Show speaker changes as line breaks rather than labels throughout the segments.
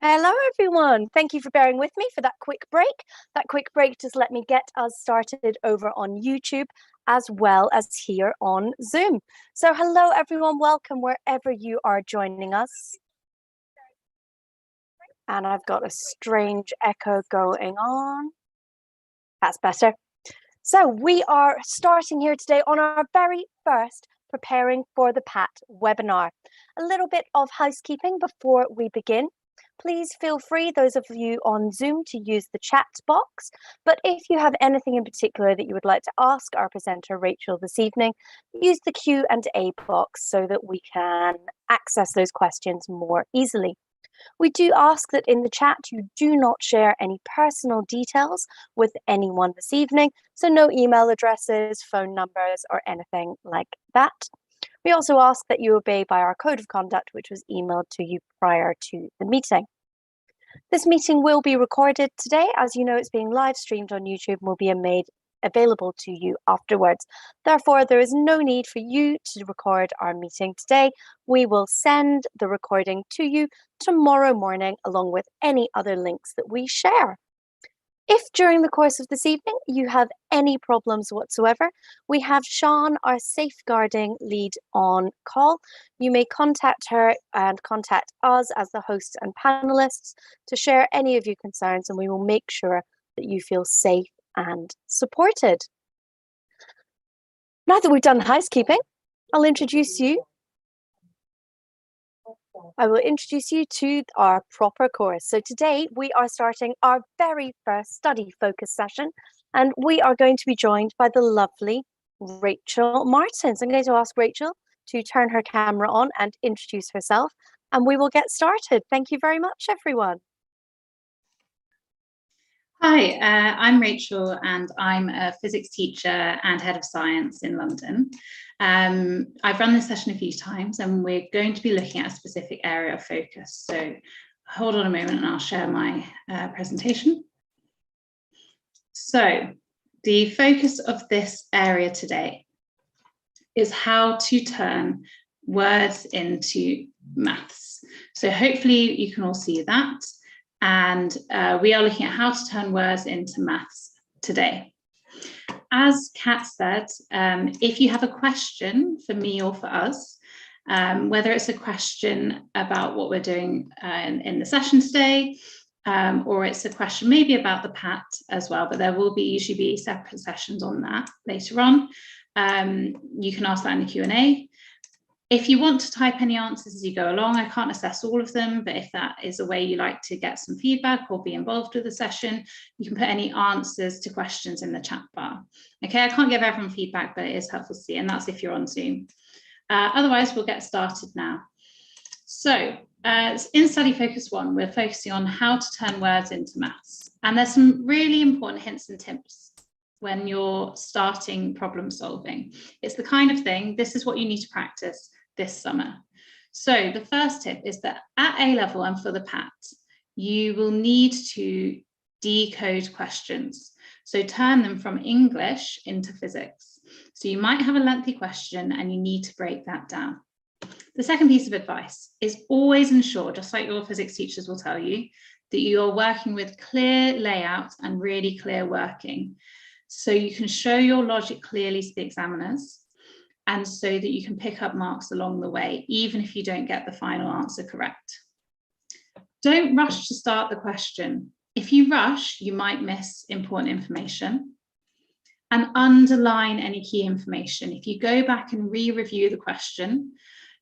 Hello everyone, thank you for bearing with me for that quick break. That quick break just let me get us started over on YouTube as well as here on Zoom. So hello everyone, welcome wherever you are joining us. And I've got a strange echo going on. That's better. So we are starting here today on our very first Preparing for the PAT webinar. A little bit of housekeeping before we begin. Please feel free, those of you on Zoom, to use the chat box. But if you have anything in particular that you would like to ask our presenter, Rachel, this evening, use the Q&A box so that we can access those questions more easily. We do ask that in the chat you do not share any personal details with anyone this evening, so no email addresses, phone numbers, or anything like that. We also ask that you obey by our code of conduct, which was emailed to you prior to the meeting. This meeting will be recorded today. As you know, it's being live streamed on YouTube and will be made available to you afterwards. Therefore, there is no need for you to record our meeting today. We will send the recording to you tomorrow morning, along with any other links that we share. If during the course of this evening you have any problems whatsoever, we have Sean, our safeguarding lead, on call. You may contact her and contact us as the hosts and panelists to share any of your concerns, and we will make sure that you feel safe and supported. Now that we've done housekeeping, I will introduce you to our proper course. So today we are starting our very first study focus session, and we are going to be joined by the lovely Rachel Martins. I'm going to ask Rachel to turn her camera on and introduce herself, and we will get started. Thank you very much, everyone.
Hi, I'm Rachel and I'm a physics teacher and head of science in London. I've run this session a few times and we're going to be looking at a specific area of focus. So hold on a moment and I'll share my presentation. So the focus of this area today is how to turn words into maths. So hopefully you can all see that. And we are looking at how to turn words into maths today. As Kat said, if you have a question for me or for us, whether it's a question about what we're doing in the session today, or it's a question maybe about the PAT as well, but there will usually be separate sessions on that later on. You can ask that in the Q&A. If you want to type any answers as you go along, I can't assess all of them, but if that is a way you like to get some feedback or be involved with the session, you can put any answers to questions in the chat bar. Okay, I can't give everyone feedback, but it is helpful to see, and that's if you're on Zoom. Otherwise, we'll get started now. So in Study Focus 1, we're focusing on how to turn words into maths. And there's some really important hints and tips when you're starting problem solving. It's the kind of thing, this is what you need to practice this summer. So the first tip is that at A level and for the PAT, you will need to decode questions. So turn them from English into physics. So you might have a lengthy question and you need to break that down. The second piece of advice is always ensure, just like your physics teachers will tell you, that you are working with clear layout and really clear working. So you can show your logic clearly to the examiners, and so that you can pick up marks along the way, even if you don't get the final answer correct. Don't rush to start the question. If you rush, you might miss important information. And underline any key information. If you go back and re-review the question,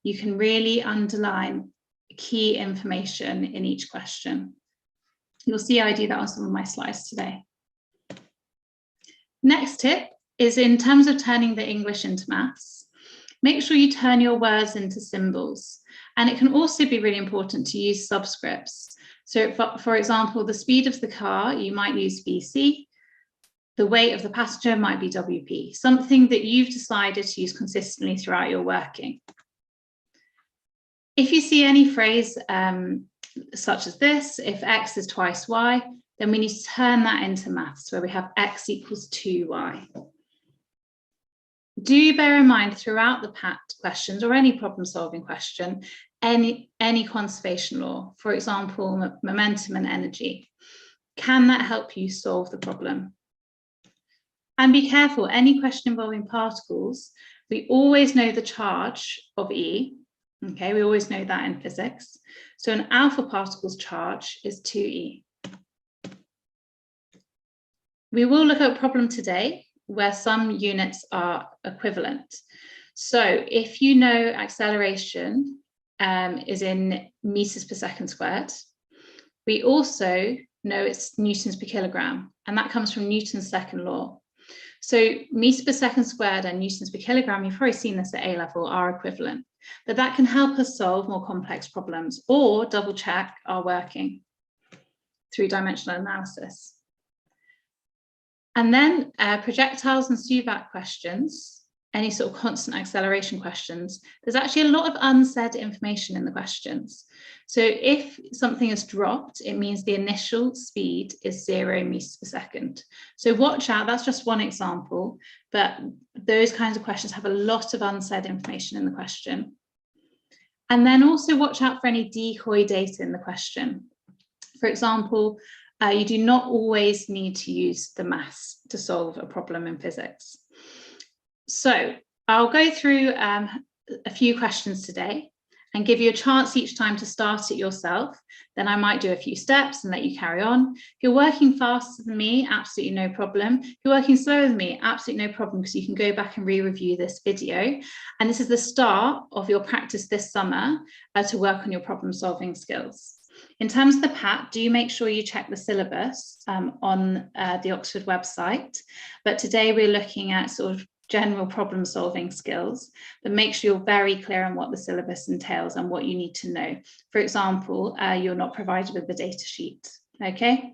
you can really underline key information in each question. You'll see I do that on some of my slides today. Next tip is in terms of turning the English into maths, make sure you turn your words into symbols. And it can also be really important to use subscripts. So for example, the speed of the car, you might use VC. The weight of the passenger might be WP, something that you've decided to use consistently throughout your working. If you see any phrase such as this, if X is twice Y, then we need to turn that into maths where we have X equals 2Y. Do bear in mind throughout the PAT questions or any problem solving question any conservation law, for example, momentum and energy. Can that help you solve the problem? And be careful, any question involving particles, we always know the charge of E. Okay, we always know that in physics. So an alpha particle's charge is 2E. We will look at a problem today where some units are equivalent. So if you know acceleration is in meters per second squared, we also know it's newtons per kilogram, and that comes from Newton's second law. So meters per second squared and newtons per kilogram, you've probably seen this at A level, are equivalent, but that can help us solve more complex problems or double check our working through dimensional analysis. And then projectiles and SUVAC questions, any sort of constant acceleration questions, there's actually a lot of unsaid information in the questions. So if something is dropped, it means the initial speed is 0 meters per second. So watch out, that's just one example, but those kinds of questions have a lot of unsaid information in the question. And then also watch out for any decoy data in the question. For example, you do not always need to use the maths to solve a problem in physics. So I'll go through a few questions today and give you a chance each time to start it yourself. Then I might do a few steps and let you carry on. If you're working faster than me, absolutely no problem. If you're working slower than me, absolutely no problem, because you can go back and re-review this video. And this is the start of your practice this summer to work on your problem solving skills. In terms of the PAT, do make sure you check the syllabus on the Oxford website. But today we're looking at sort of general problem solving skills, but make sure you're very clear on what the syllabus entails and what you need to know. For example, you're not provided with the data sheet, okay?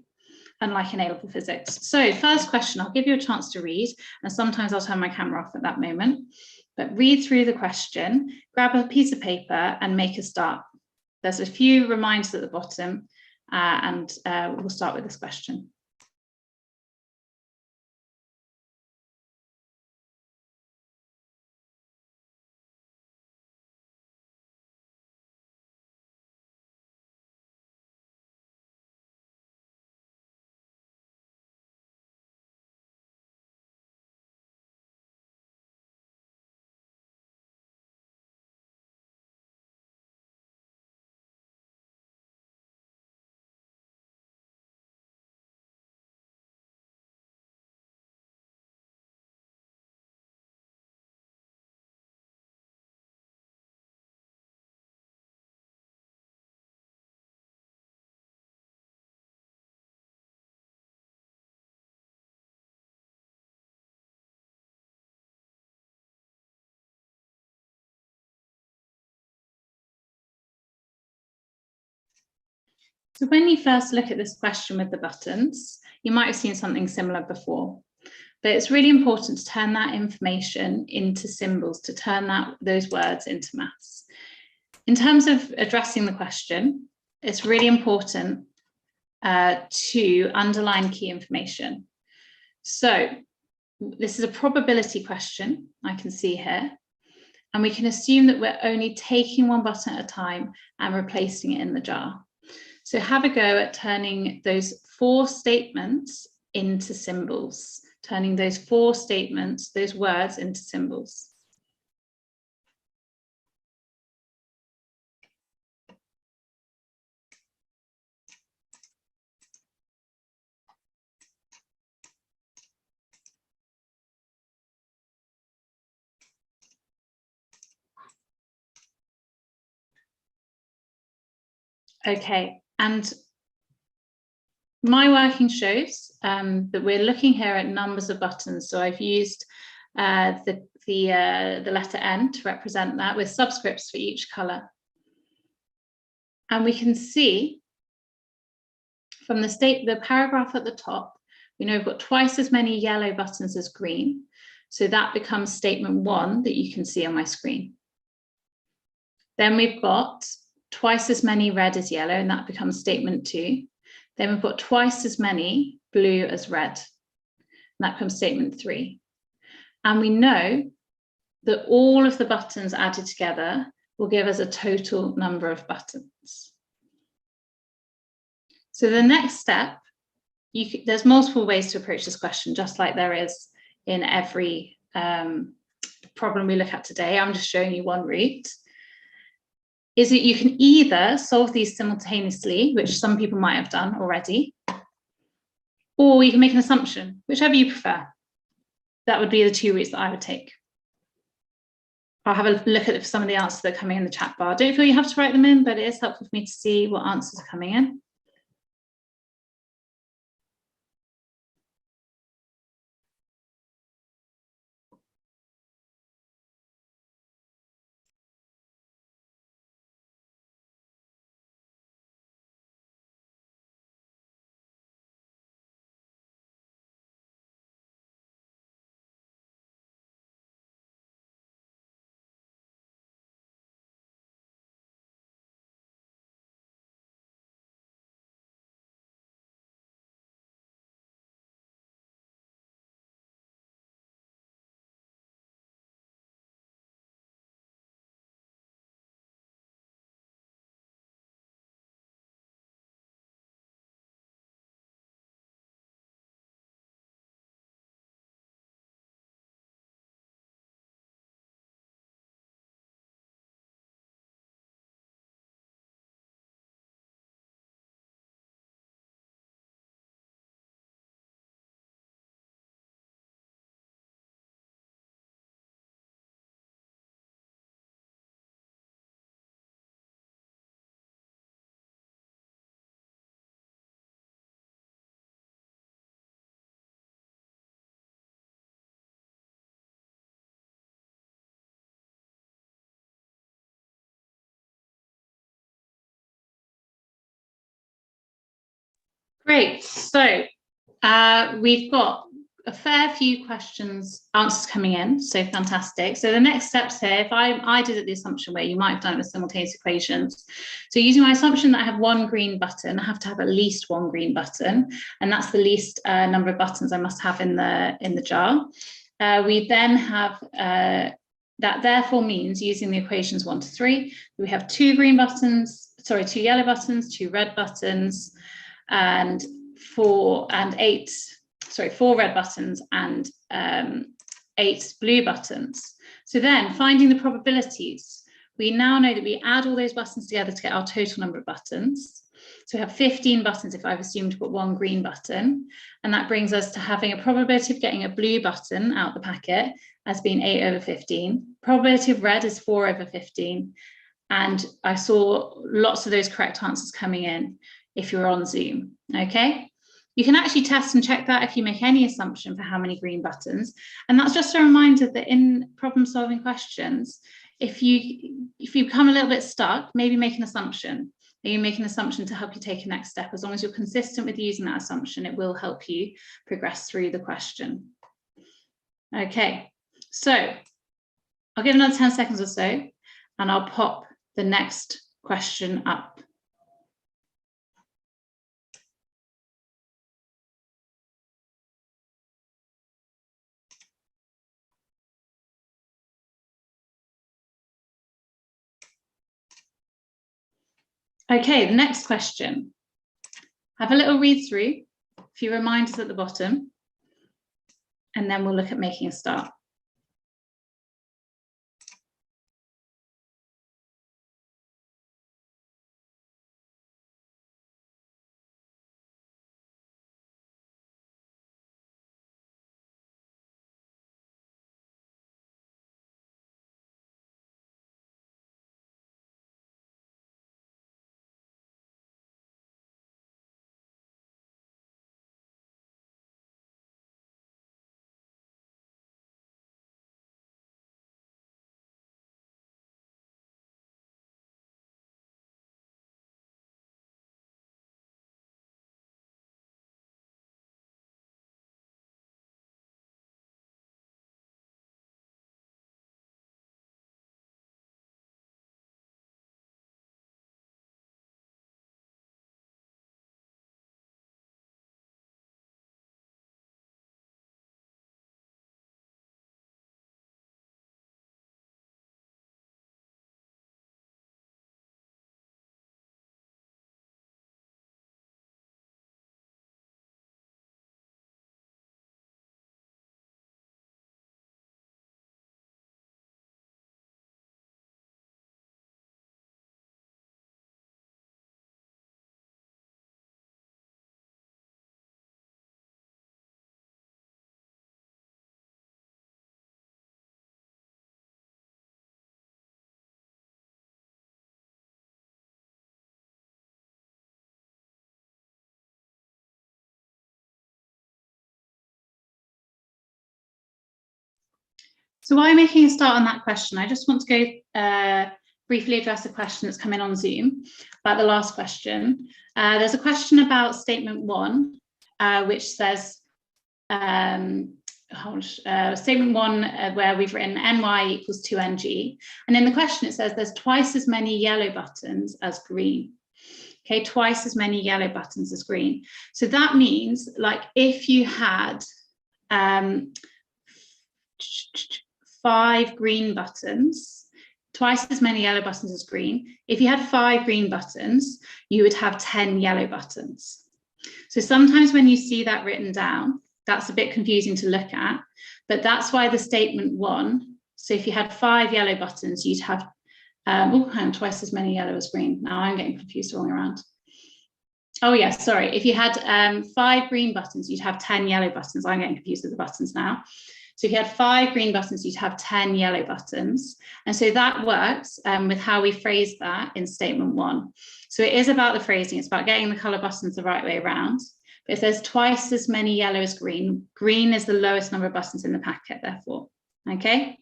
Unlike in A-level physics. So first question, I'll give you a chance to read, and sometimes I'll turn my camera off at that moment, but read through the question, grab a piece of paper and make a start. There's a few reminders at the bottom, and we'll start with this question. So when you first look at this question with the buttons, you might have seen something similar before, but it's really important to turn that information into symbols, to turn those words into maths. In terms of addressing the question, it's really important to underline key information. So this is a probability question, I can see here, and we can assume that we're only taking one button at a time and replacing it in the jar. So have a go at turning those 4 statements into symbols, turning those 4 statements, those words into symbols. Okay, and my working shows that we're looking here at numbers of buttons. So I've used the letter N to represent that with subscripts for each color. And we can see from the paragraph at the top, we know we've got twice as many yellow buttons as green. So that becomes statement 1 that you can see on my screen. Then we've got twice as many red as yellow, and that becomes statement 2. Then we've got twice as many blue as red, and that becomes statement 3. And we know that all of the buttons added together will give us a total number of buttons. So the next step, there's multiple ways to approach this question, just like there is in every problem we look at today. I'm just showing you one route. Is that you can either solve these simultaneously, which some people might have done already, or you can make an assumption, whichever you prefer. That would be the two routes that I would take. I'll have a look at some of the answers that are coming in the chat bar. Don't feel you have to write them in, but it is helpful for me to see what answers are coming in. Great, so we've got a fair few answers coming in, so fantastic. So the next steps here, if I did it the assumption way, you might have done it with simultaneous equations. So using my assumption that I have one green button, I have to have at least one green button, and that's the least number of buttons I must have in the jar. We then have, that therefore means using the equations 1 to 3, we have two yellow buttons, 2 red buttons, and 4 red buttons and 8 blue buttons. So then finding the probabilities, we now know that we add all those buttons together to get our total number of buttons. So we have 15 buttons if I've assumed to put one green button, and that brings us to having a probability of getting a blue button out the packet as being 8 over 15. Probability of red is 4 over 15. And I saw lots of those correct answers coming in if you're on Zoom, okay? You can actually test and check that if you make any assumption for how many green buttons. And that's just a reminder that in problem solving questions, if you become a little bit stuck, maybe make an assumption. Maybe make an assumption to help you take a next step. As long as you're consistent with using that assumption, it will help you progress through the question. Okay, so I'll give another 10 seconds or so, and I'll pop the next question up. Okay, the next question. Have a little read through, a few reminders at the bottom, and then we'll look at making a start. So while I'm making a start on that question, I just want to go briefly address a question that's come in on Zoom about the last question. There's a question about statement 1, which says, statement 1 where we've written ny equals 2ng, and in the question it says there's twice as many yellow buttons as green. Okay, twice as many yellow buttons as green. So that means, like, if you had 5 green buttons, twice as many yellow buttons as green. If you had 5 green buttons, you would have 10 yellow buttons. So sometimes when you see that written down, that's a bit confusing to look at, but that's why the statement 1, so if you had 5 yellow buttons, you'd have, twice as many yellow as green. Now I'm getting confused the wrong way around. Oh yeah, sorry. If you had 5 green buttons, you'd have 10 yellow buttons. I'm getting confused with the buttons now. So if you had 5 green buttons, you'd have 10 yellow buttons. And so that works with how we phrase that in statement 1. So it is about the phrasing. It's about getting the colour buttons the right way around. But if there's twice as many yellow as green, green is the lowest number of buttons in the packet, therefore. Okay?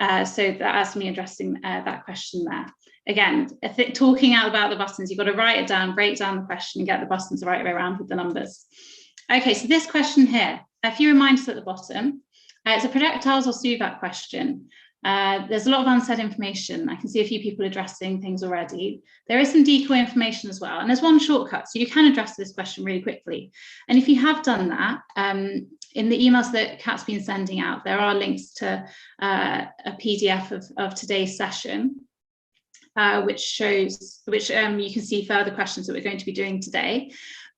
So that's me addressing that question there. Again, talking out about the buttons, you've got to write it down, break down the question, and get the buttons the right way around with the numbers. Okay, so this question here, a few reminders at the bottom. It's a projectiles or SUVAC question. There's a lot of unsaid information. I can see a few people addressing things already. There is some decoy information as well, and there's one shortcut, so you can address this question really quickly. And if you have done that, in the emails that Kat's been sending out, there are links to a PDF of today's session, which you can see further questions that we're going to be doing today.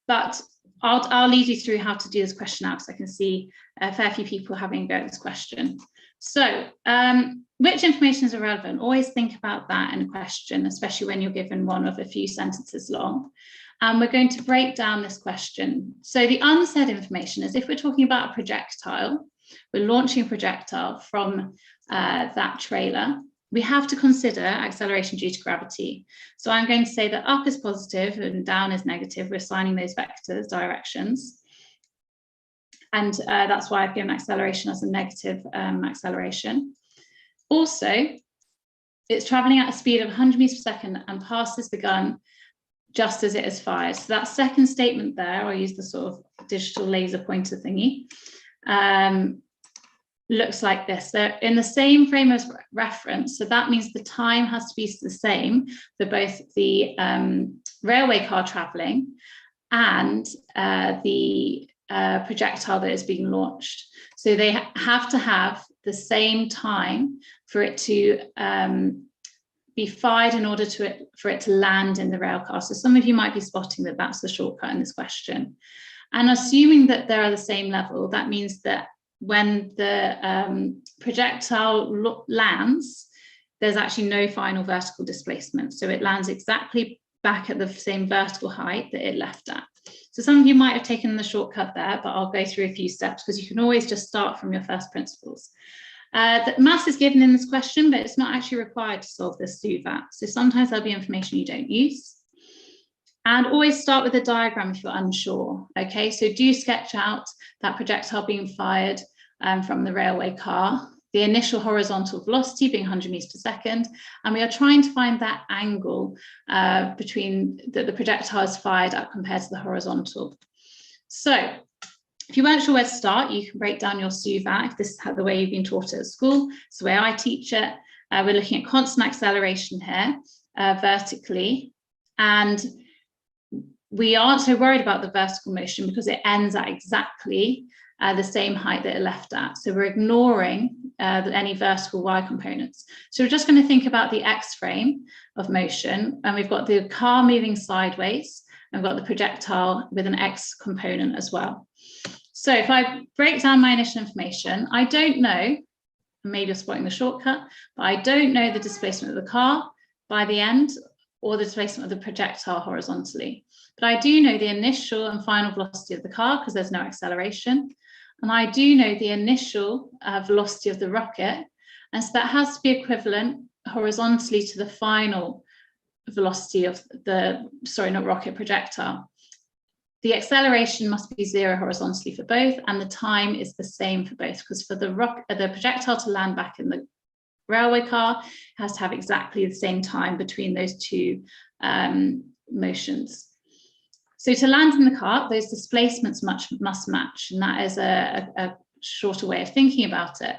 But I'll lead you through how to do this question out, because I can see a fair few people having a go at this question. So, which information is irrelevant? Always think about that in a question, especially when you're given one of a few sentences long. And we're going to break down this question. So the unsaid information is, if we're talking about a projectile, we're launching a projectile from that trailer, we have to consider acceleration due to gravity. So I'm going to say that up is positive and down is negative. We're assigning those vectors, directions. And that's why I've given acceleration as a negative acceleration. Also, it's traveling at a speed of 100 meters per second and passes the gun just as it is fired. So that second statement there, I'll use the sort of digital laser pointer thingy, looks like this. They're in the same frame of reference, so that means the time has to be the same for both the railway car travelling and the projectile that is being launched. So they have to have the same time for it to be fired in order for it to land in the rail car. So some of you might be spotting that that's the shortcut in this question. And assuming that they're at the same level, that means that when the projectile lands, there's actually no final vertical displacement. So it lands exactly back at the same vertical height that it left at. So some of you might have taken the shortcut there, but I'll go through a few steps, because you can always just start from your first principles. The mass is given in this question, but it's not actually required to solve this SUVAC. So sometimes there'll be information you don't use. And always start with a diagram if you're unsure. Okay, so do sketch out that projectile being fired from the railway car, the initial horizontal velocity being 100 meters per second, and we are trying to find that angle between the projectile is fired at compared to the horizontal. So if you weren't sure where to start, you can break down your SUVAC if this is the way you've been taught it at school. It's the way I teach it. We're looking at constant acceleration here, vertically, and we aren't so worried about the vertical motion because it ends at exactly the same height that it left at. So we're ignoring any vertical y components. So we're just going to think about the x frame of motion, and we've got the car moving sideways, and we've got the projectile with an x component as well. So if I break down my initial information, I don't know, maybe you're spotting the shortcut, but I don't know the displacement of the car by the end or the displacement of the projectile horizontally. But I do know the initial and final velocity of the car because there's no acceleration. And I do know the initial velocity of the rocket. And so that has to be equivalent horizontally to the final velocity of the, sorry, not rocket, projectile. the acceleration must be 0 horizontally for both, and the time is the same for both, because for the projectile to land back in the railway car, it has to have exactly the same time between those two motions. So to land in the car, those displacements must match, and that is a shorter way of thinking about it.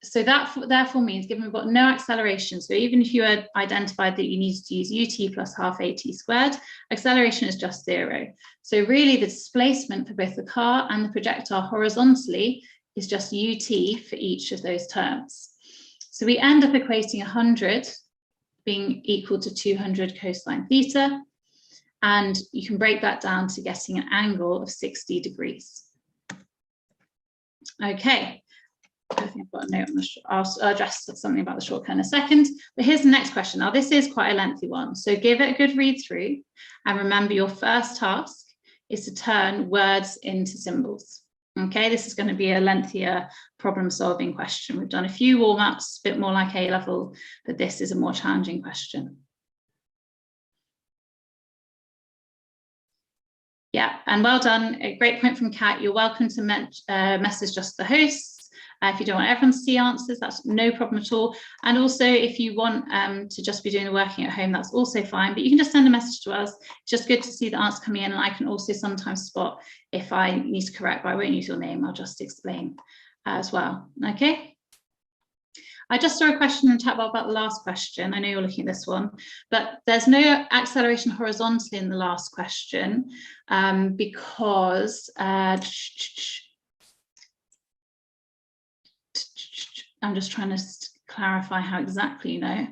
So that therefore means, given we've got no acceleration, so even if you had identified that you needed to use ut plus half at squared, acceleration is just 0. So really the displacement for both the car and the projectile horizontally is just ut for each of those terms. So we end up equating 100 being equal to 200 cosine theta, and you can break that down to getting an angle of 60 degrees. Okay. I think I've got a note on the I'll address something about the shortcut in a second, but here's the next question. Now, this is quite a lengthy one, so give it a good read through, and remember your first task is to turn words into symbols. Okay, this is going to be a lengthier problem-solving question. We've done a few warm-ups, a bit more like A-level, but this is a more challenging question. Yeah, and well done. A great point from Kat. You're welcome to message just the hosts. If you don't want everyone to see answers, that's no problem at all. And also, if you want to just be doing the working at home, that's also fine. But you can just send a message to us. It's just good to see the answer coming in. And I can also sometimes spot if I need to correct, but I won't use your name. I'll just explain as well. Okay. I just saw a question in the chat about the last question. I know you're looking at this one, but there's no acceleration horizontally in the last question because I'm just trying to clarify how exactly, you know.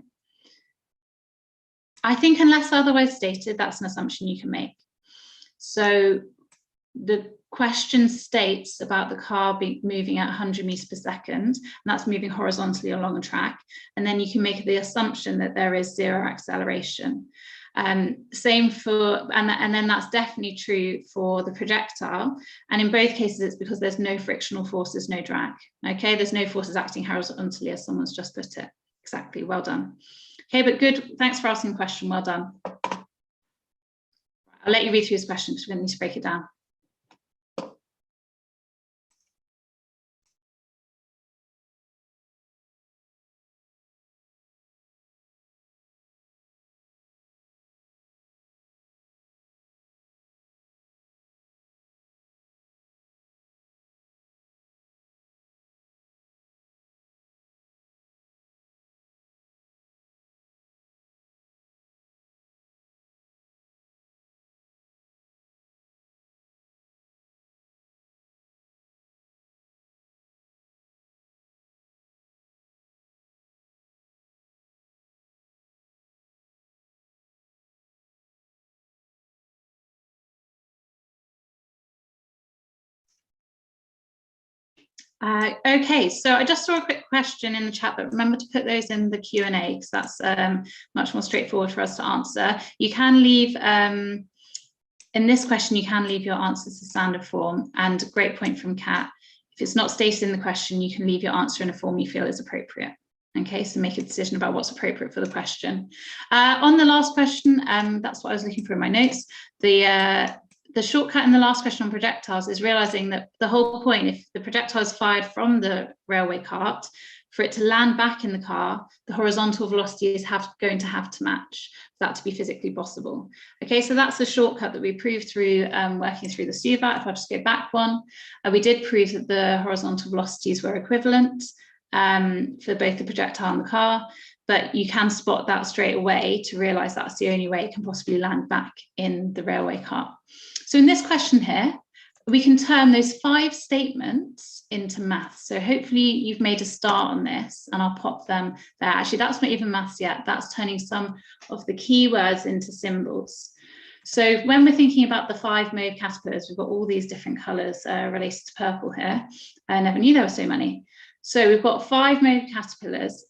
I think unless otherwise stated, that's an assumption you can make. So the question states about the car moving at 100 meters per second, and that's moving horizontally along a track. And then you can make the assumption that there is 0 acceleration. Same for, and then that's definitely true for the projectile. And in both cases, it's because there's no frictional forces, no drag. Okay, there's no forces acting horizontally, as someone's just put it. Exactly, well done. Okay, but good, thanks for asking the question, well done. I'll let you read through his question because we're going to need to break it down. Okay, so I just saw a quick question in the chat, but remember to put those in the Q&A because that's much more straightforward for us to answer. You can leave, in this question, you can leave your answers to standard form, and great point from Kat. If it's not stated in the question, you can leave your answer in a form you feel is appropriate. Okay, so make a decision about what's appropriate for the question. On the last question, that's what I was looking for in my notes. The shortcut in the last question on projectiles is realizing that the whole point, if the projectile is fired from the railway cart, for it to land back in the car, the horizontal velocity is going to have to match for that to be physically possible. Okay, so that's the shortcut that we proved through working through the SUVAT. If I just go back one, we did prove that the horizontal velocities were equivalent for both the projectile and the car, but you can spot that straight away to realize that's the only way it can possibly land back in the railway car. So in this question here, we can turn those 5 statements into maths. So hopefully you've made a start on this, and I'll pop them there. Actually, that's not even maths yet. That's turning some of the keywords into symbols. So when we're thinking about the 5 mauve caterpillars, we've got all these different colours related to purple here. I never knew there were so many. So we've got 5 mauve caterpillars.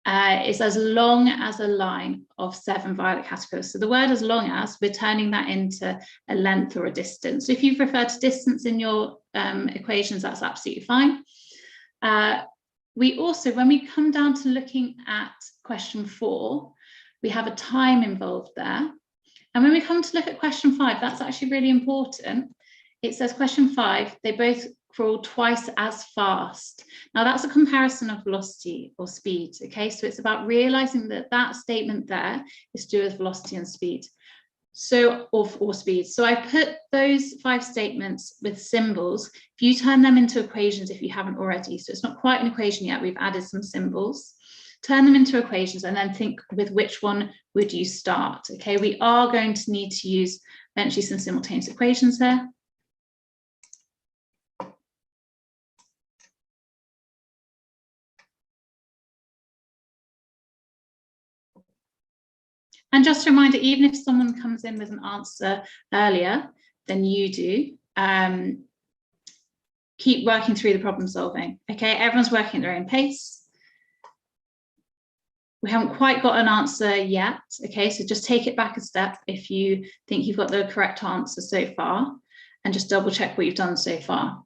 Is as long as a line of 7 violet caterpillars. So the word as long as, we're turning that into a length or a distance. So if you've referred to distance in your equations, that's absolutely fine. We also, when we come down to looking at question 4, we have a time involved there. And when we come to look at question 5, that's actually really important. It says question 5, they both crawl twice as fast. Now that's a comparison of velocity or speed, okay? So it's about realizing that that statement there is to do with velocity and speed. So, or speed. So I put those 5 statements with symbols. If you turn them into equations, if you haven't already, so it's not quite an equation yet, we've added some symbols. Turn them into equations and then think with which one would you start, okay? We are going to need to use eventually some simultaneous equations here. And just a reminder, even if someone comes in with an answer earlier than you do, keep working through the problem solving, okay? Everyone's working at their own pace. We haven't quite got an answer yet, okay? So just take it back a step if you think you've got the correct answer so far, and just double check what you've done so far.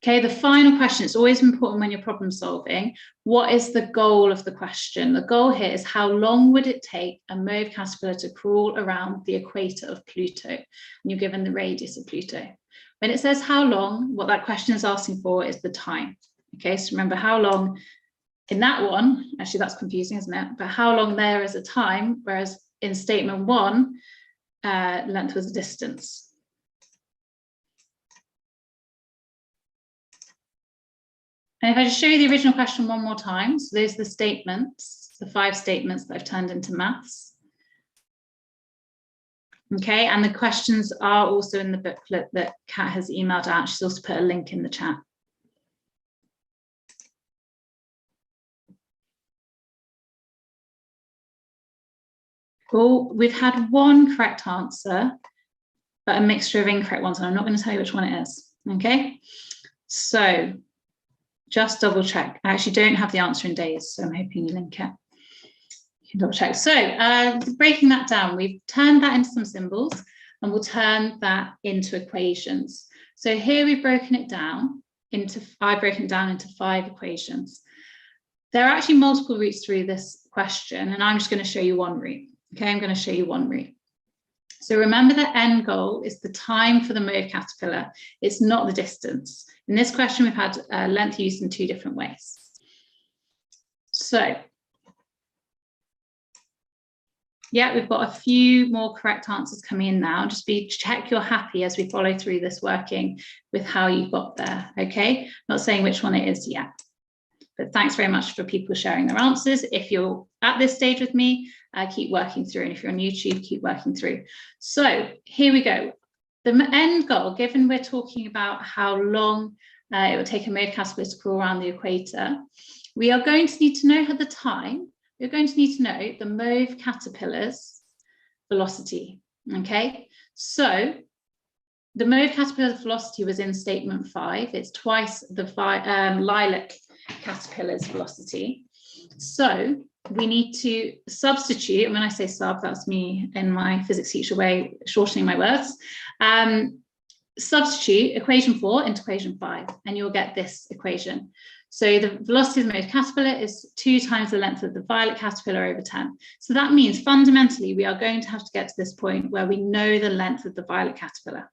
Okay, the final question, it's always important when you're problem solving. What is the goal of the question? The goal here is how long would it take a mauve caterpillar to crawl around the equator of Pluto? And you're given the radius of Pluto. When it says how long, what that question is asking for is the time. Okay, so remember how long in that one, actually that's confusing, isn't it? But how long there is a time, whereas in statement 1, length was a distance. And if I just show you the original question one more time, so those are the statements, the 5 statements that I've turned into maths. Okay, and the questions are also in the booklet that Kat has emailed out. She's also put a link in the chat. Cool, we've had one correct answer, but a mixture of incorrect ones, and I'm not going to tell you which one it is, okay? So, just double check. I actually don't have the answer in days, so I'm hoping you link it. You can double check. So breaking that down, we've turned that into some symbols and we'll turn that into equations. So here we've broken it down into, I've broken it down into 5 equations. There are actually multiple routes through this question, and I'm just going to show you one route. Okay, I'm going to show you one route. So remember the end goal is the time for the mauve caterpillar. It's not the distance. In this question, we've had length used in 2 different ways. So, yeah, we've got a few more correct answers coming in now. Just check you're happy as we follow through this working with how you got there, okay? Not saying which one it is yet. But thanks very much for people sharing their answers. If you're at this stage with me, keep working through. And if you're on YouTube, keep working through. So here we go. The end goal, given we're talking about how long it will take a mauve caterpillar to crawl around the equator, we are going to need to know at the time, we're going to need to know the mauve caterpillar's velocity, okay? So the mauve caterpillar's velocity was in statement 5. It's twice the lilac caterpillar's velocity. So we need to substitute, and when I say sub, that's me in my physics teacher way, shortening my words. Substitute equation 4 into equation 5, and you'll get this equation. So the velocity of the mauve caterpillar is 2 times the length of the violet caterpillar over 10. So that means fundamentally we are going to have to get to this point where we know the length of the violet caterpillar.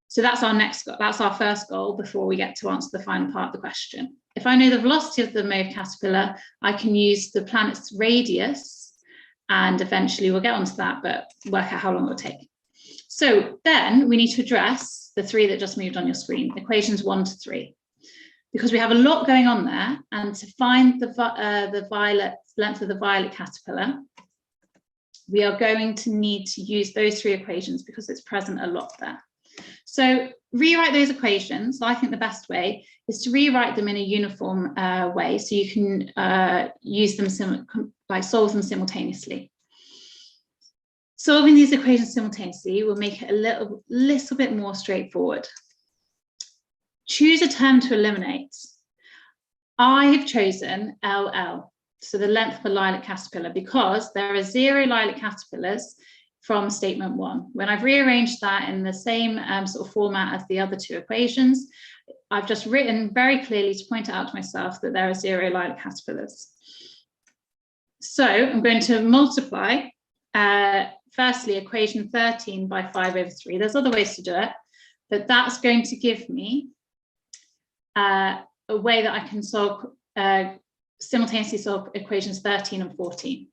So that's our next goal, that's our first goal before we get to answer the final part of the question. If I know the velocity of the mauve caterpillar, I can use the planet's radius, and eventually we'll get onto that, but work out how long it will take. So then we need to address the 3 that just moved on your screen, equations 1 to 3, because we have a lot going on there, and to find the violet length of the violet caterpillar, we are going to need to use those 3 equations because it's present a lot there. So rewrite those equations. I think the best way is to rewrite them in a uniform way, so you can use them, solve them simultaneously. Solving these equations simultaneously will make it a little bit more straightforward. Choose a term to eliminate. I have chosen LL, so the length of a lilac caterpillar, because there are 0 lilac caterpillars from statement 1. When I've rearranged that in the same sort of format as the other 2 equations, I've just written very clearly to point out to myself that there are 0 lilac caterpillars. So I'm going to multiply firstly, equation 13 by 5 over 3. There's other ways to do it, but that's going to give me a way that I can simultaneously solve equations 13 and 14.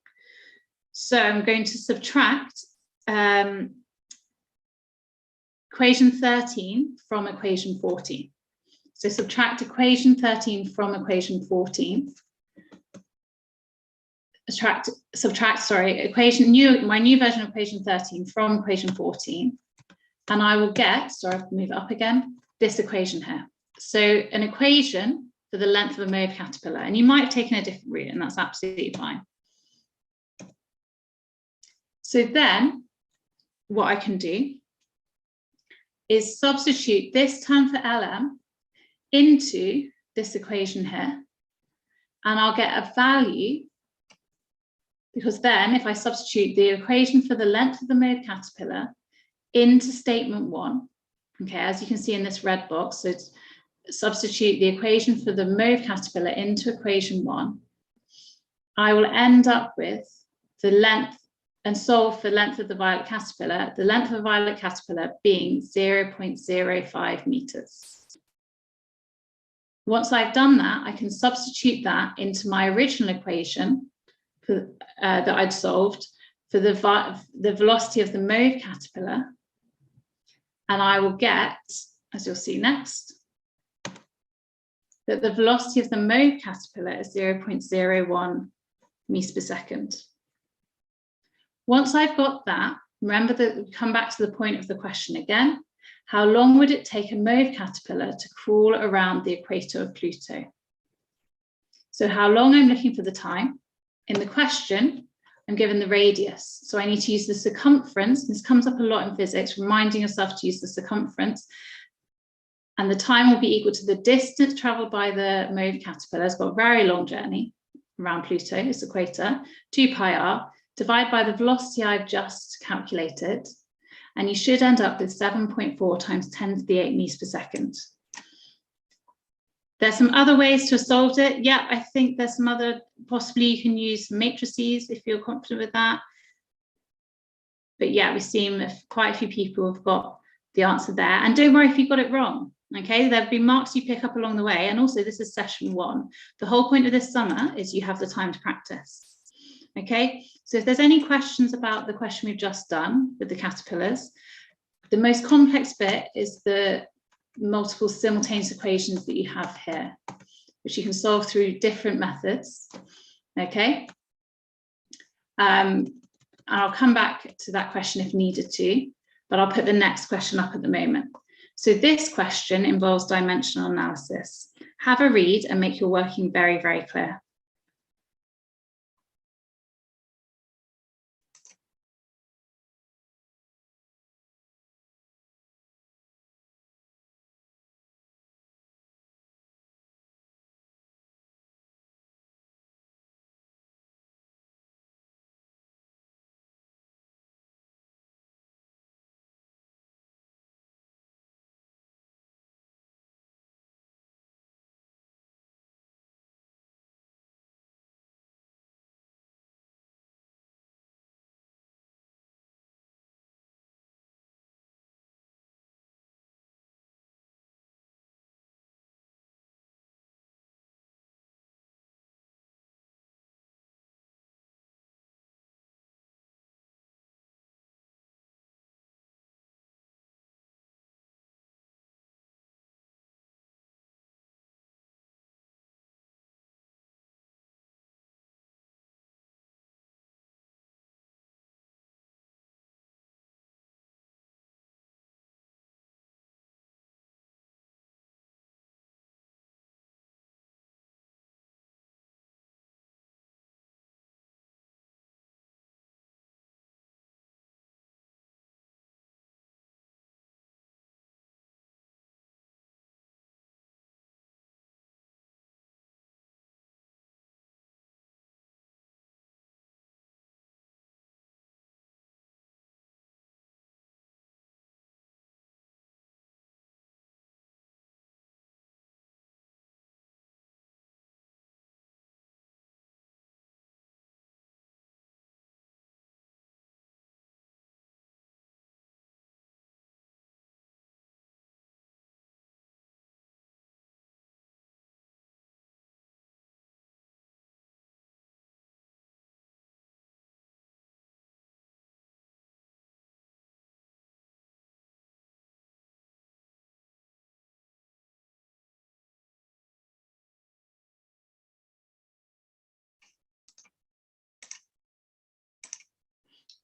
So I'm going to subtract equation 13 from equation 14. So subtract equation 13 from equation 14. Subtract, my new version of equation 13 from equation 14. And I will get, sorry, I'll move it up again, this equation here. So an equation for the length of a mauve caterpillar. And you might have taken a different route, and that's absolutely fine. So then what I can do is substitute this term for LM into this equation here. And I'll get a value, because then if I substitute the equation for the length of the mauve caterpillar into statement 1, okay, as you can see in this red box, so substitute the equation for the mauve caterpillar into equation 1, I will end up with the length, and solve for length of the violet caterpillar, the length of the violet caterpillar being 0.05 meters. Once I've done that, I can substitute that into my original equation that I'd solved for the velocity of the mauve caterpillar. And I will get, as you'll see next, that the velocity of the mauve caterpillar is 0.01 meters per second. Once I've got that, remember that we come back to the point of the question again. How long would it take a mauve caterpillar to crawl around the equator of Pluto? So how long I'm looking for the time. In the question, I'm given the radius. So I need to use the circumference. This comes up a lot in physics, reminding yourself to use the circumference. And the time will be equal to the distance traveled by the mauve caterpillar. It's got a very long journey around Pluto, its equator, 2 pi r, divide by the velocity I've just calculated, and you should end up with 7.4 times 10 to the 8 meters per second. There's some other ways to have solved it. Yeah, I think there's some other, possibly you can use matrices if you're confident with that. But yeah, we've seen quite a few people have got the answer there. And don't worry if you got it wrong, okay? There'll be marks you pick up along the way. And also this is session 1. The whole point of this summer is you have the time to practice. Okay, so if there's any questions about the question we've just done with the caterpillars, the most complex bit is the multiple simultaneous equations that you have here, which you can solve through different methods. Okay, and I'll come back to that question if needed to, but I'll put the next question up at the moment. So this question involves dimensional analysis. Have a read and make your working very, very clear.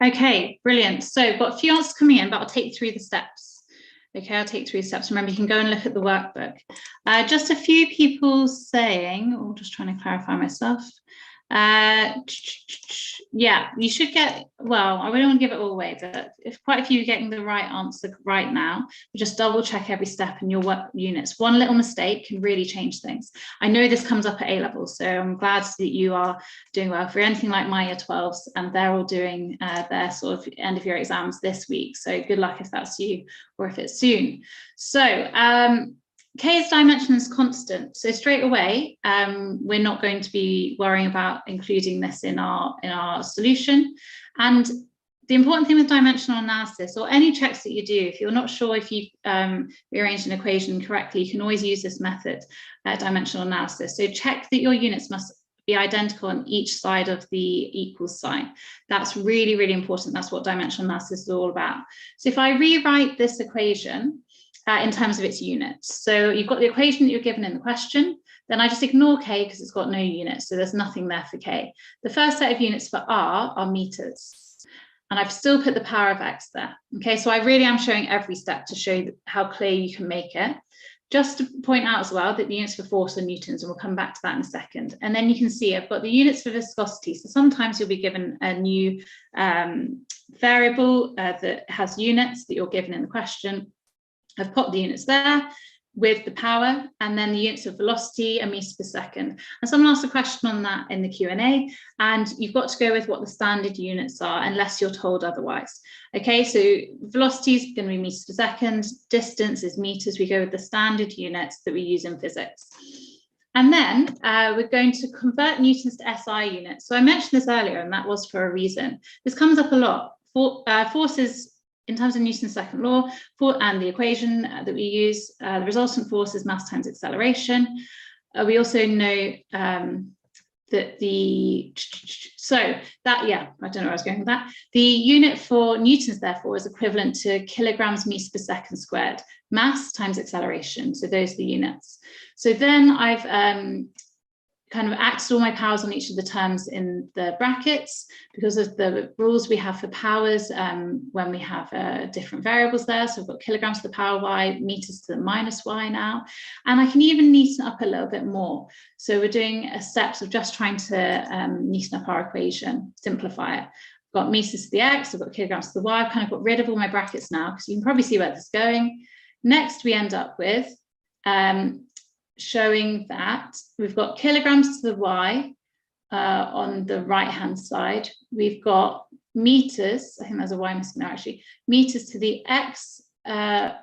Okay, brilliant. So I've got a few answers coming in, but I'll take you through the steps. Okay, I'll take you through the steps. Remember, you can go and look at the workbook. Just a few people saying, oh, just trying to clarify myself. Yeah, you should get, well, I wouldn't want to give it all away, but if quite a few are getting the right answer right now, just double check every step in your work units. One little mistake can really change things. I know this comes up at A level, so I'm glad that you are doing well. For anything like my year 12s, and they're all doing their sort of end of year exams this week. So good luck if that's you or if it's soon. So K's dimension is constant, so straight away we're not going to be worrying about including this in our solution. And the important thing with dimensional analysis, or any checks that you do, if you're not sure if you rearranged an equation correctly, you can always use this method, dimensional analysis. So check that your units must be identical on each side of the equals sign. That's really, really important. That's what dimensional analysis is all about. So if I rewrite this equation in terms of its units. So you've got the equation that you're given in the question, then I just ignore K because it's got no units, so there's nothing there for K. The first set of units for R are meters, and I've still put the power of X there. Okay, so I really am showing every step to show how clear you can make it. Just to point out as well that the units for force are newtons, and we'll come back to that in a second. And then you can see I've got the units for viscosity. So sometimes you'll be given a new variable that has units that you're given in the question. I've popped the units there with the power, and then the units of velocity are meters per second. And someone asked a question on that in the Q&A, and you've got to go with what the standard units are unless you're told otherwise. Okay, so velocity is going to be meters per second, distance is meters. We go with the standard units that we use in physics. And then we're going to convert newtons to SI units. So I mentioned this earlier, and that was for a reason. This comes up a lot. Forces in terms of Newton's second law, and the equation that we use, the resultant force is mass times acceleration. We also know that I don't know where I was going with that. The unit for newtons, therefore, is equivalent to kilograms meters per second squared, mass times acceleration. So those are the units. So then I've kind of acted all my powers on each of the terms in the brackets because of the rules we have for powers when we have different variables there. So I've got kilograms to the power y, meters to the minus y now. And I can even neaten up a little bit more. So we're doing a steps of just trying to neaten up our equation, simplify it. I've got meters to the x, I've got kilograms to the y. I've kind of got rid of all my brackets now because you can probably see where this is going. Next, we end up with showing that we've got kilograms to the y on the right hand side. We've got meters, I think there's a y missing there actually, meters to the x. It's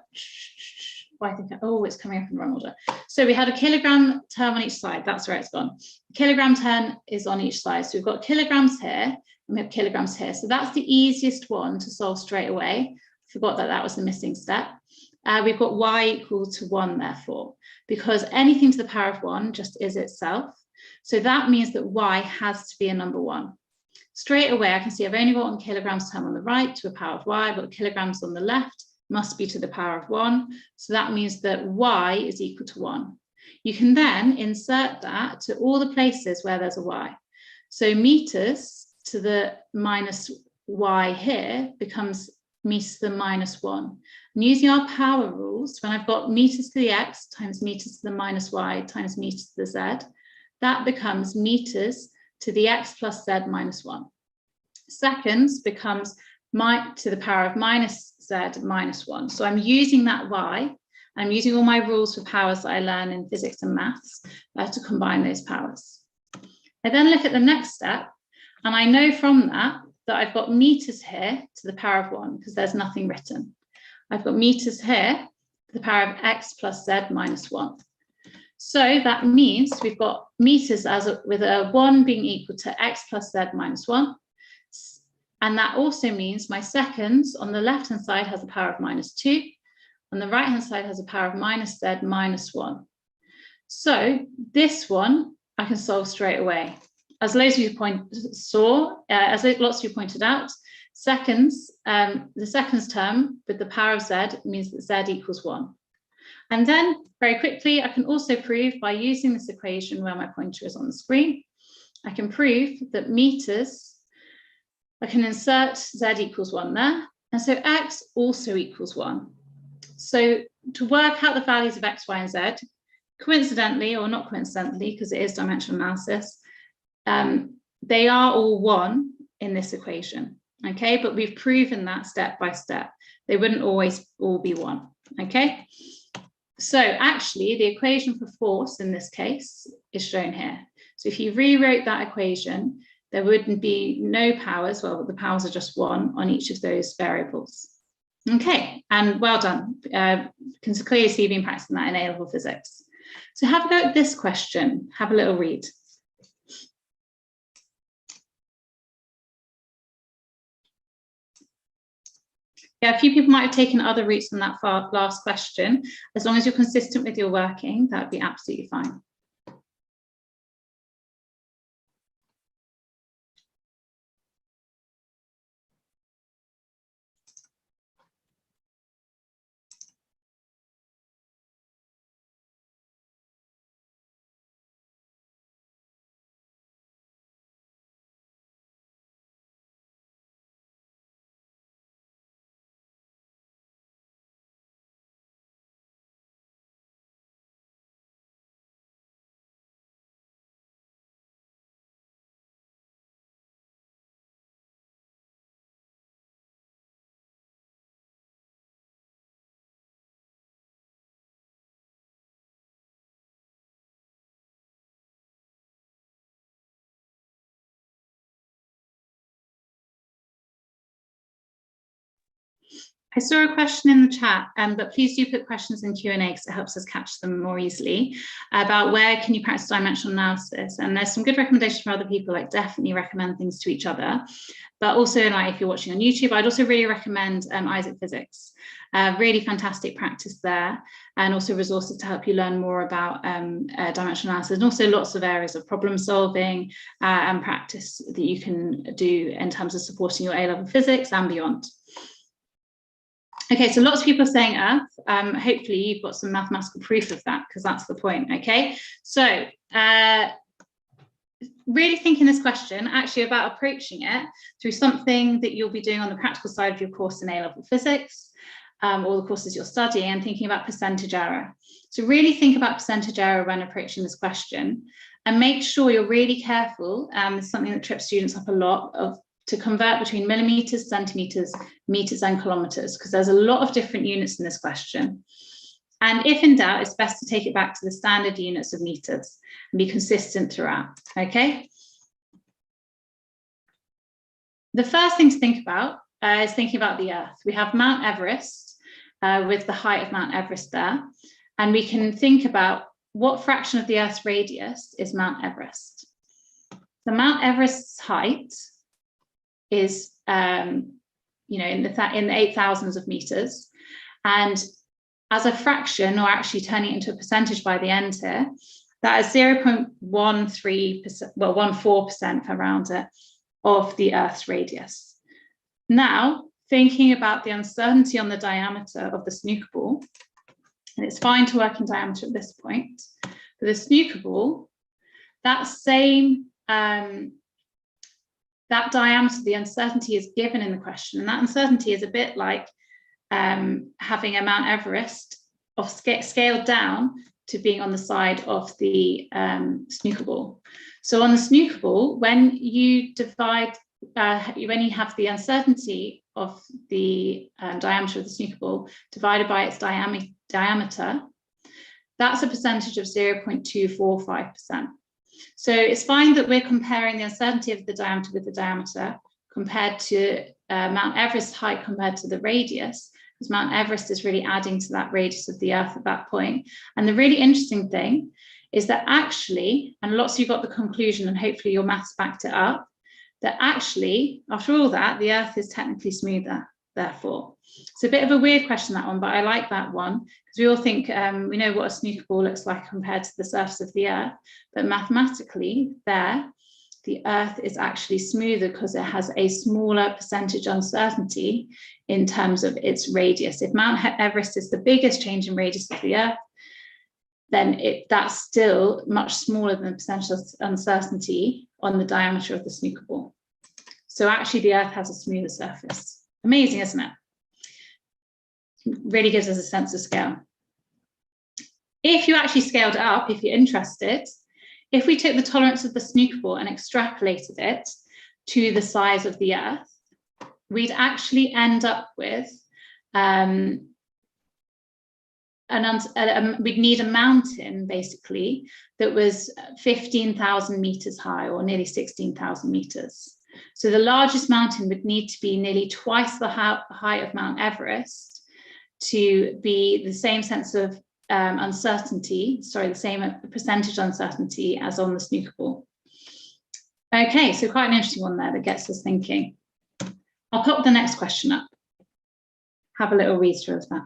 coming up in the wrong order. So we had a kilogram term on each side, that's where it's gone. The kilogram term is on each side. So we've got kilograms here and we have kilograms here. So that's the easiest one to solve straight away. Forgot that that was the missing step. We've got y equal to 1, therefore, because anything to the power of 1 just is itself. So that means that y has to be a number 1. Straight away, I can see I've only got one kilograms term on the right to a power of y, but kilograms on the left must be to the power of 1. So that means that y is equal to 1. You can then insert that to all the places where there's a y. So meters to the minus y here becomes meters to the minus 1. And using our power rules, when I've got meters to the x times meters to the minus y times meters to the z, that becomes meters to the x plus z minus 1. Seconds becomes to the power of minus z minus 1. So I'm using that y, I'm using all my rules for powers that I learn in physics and maths to combine those powers. I then look at the next step, and I know from that I've got meters here to the power of 1 because there's nothing written. I've got meters here to the power of x plus z minus 1. So that means we've got meters with a 1 being equal to x plus z minus 1. And that also means my seconds on the left-hand side has a power of minus 2. On the right-hand side has a power of minus z minus 1. So this one I can solve straight away. As lots of you pointed out, seconds, the seconds term with the power of z means that z equals 1. And then very quickly, I can also prove by using this equation where my pointer is on the screen, I can prove that meters I can insert z equals 1 there. And so x also equals 1. So to work out the values of x, y, and z, coincidentally or not coincidentally, because it is dimensional analysis, they are all 1 in this equation, okay? But we've proven that step by step. They wouldn't always all be 1, okay? So actually, the equation for force in this case is shown here. So if you rewrote that equation, there wouldn't be no powers, well, the powers are just 1 on each of those variables. Okay, and well done. Can clearly see you've been practicing that in A-level physics. So have a go at this question, have a little read. Yeah, a few people might have taken other routes than that last question. As long as you're consistent with your working, that would be absolutely fine. I saw a question in the chat, but please do put questions in Q&A because it helps us catch them more easily, about where can you practice dimensional analysis. And there's some good recommendations from other people, like definitely recommend things to each other. But also, like if you're watching on YouTube, I'd also really recommend Isaac Physics. Really fantastic practice there, and also resources to help you learn more about dimensional analysis, and also lots of areas of problem solving and practice that you can do in terms of supporting your A-level physics and beyond. Okay, so lots of people are saying Earth. Hopefully you've got some mathematical proof of that, because that's the point, okay? So really thinking this question actually about approaching it through something that you'll be doing on the practical side of your course in A-level physics, or the courses you're studying, and thinking about percentage error. So really think about percentage error when approaching this question, and make sure you're really careful. It's something that trips students up a lot, to convert between millimeters, centimeters, meters, and kilometers, because there's a lot of different units in this question. And if in doubt, it's best to take it back to the standard units of meters and be consistent throughout, okay? The first thing to think about is thinking about the Earth. We have Mount Everest with the height of Mount Everest there, and we can think about what fraction of the Earth's radius is Mount Everest. The Mount Everest's height is in the 8,000s of meters, and as a fraction, or actually turning it into a percentage by the end here, that is 0.13%, well, 14% if I round it, of the Earth's radius. Now, thinking about the uncertainty on the diameter of the snooker ball, and it's fine to work in diameter at this point, but the snooker ball, that same that diameter, the uncertainty is given in the question, and that uncertainty is a bit like having a Mount Everest scaled down to being on the side of the snooker ball. So on the snooker ball, when you divide, when you have the uncertainty of the diameter of the snooker ball divided by its diameter, that's a percentage of 0.245%. So it's fine that we're comparing the uncertainty of the diameter with the diameter compared to Mount Everest's height compared to the radius, because Mount Everest is really adding to that radius of the Earth at that point. And the really interesting thing is that actually, and lots of you got the conclusion, and hopefully your maths backed it up, that actually, after all that, the Earth is technically smoother, therefore. It's a bit of a weird question, that one, but I like that one, because we all think we know what a snooker ball looks like compared to the surface of the Earth, but mathematically there, the Earth is actually smoother because it has a smaller percentage uncertainty in terms of its radius. If Mount Everest is the biggest change in radius of the Earth, then that's still much smaller than the percentage uncertainty on the diameter of the snooker ball. So actually the Earth has a smoother surface. Amazing, isn't it? Really gives us a sense of scale. If you actually scaled it up, if you're interested, if we took the tolerance of the snooker ball and extrapolated it to the size of the Earth, we'd actually end up with we'd need a mountain basically that was 15,000 meters high, or nearly 16,000 meters. So the largest mountain would need to be nearly twice the height of Mount Everest to be the same sense of uncertainty, the same percentage uncertainty as on the snooker ball. Okay, so quite an interesting one there that gets us thinking. I'll put the next question up. Have a little read through of that.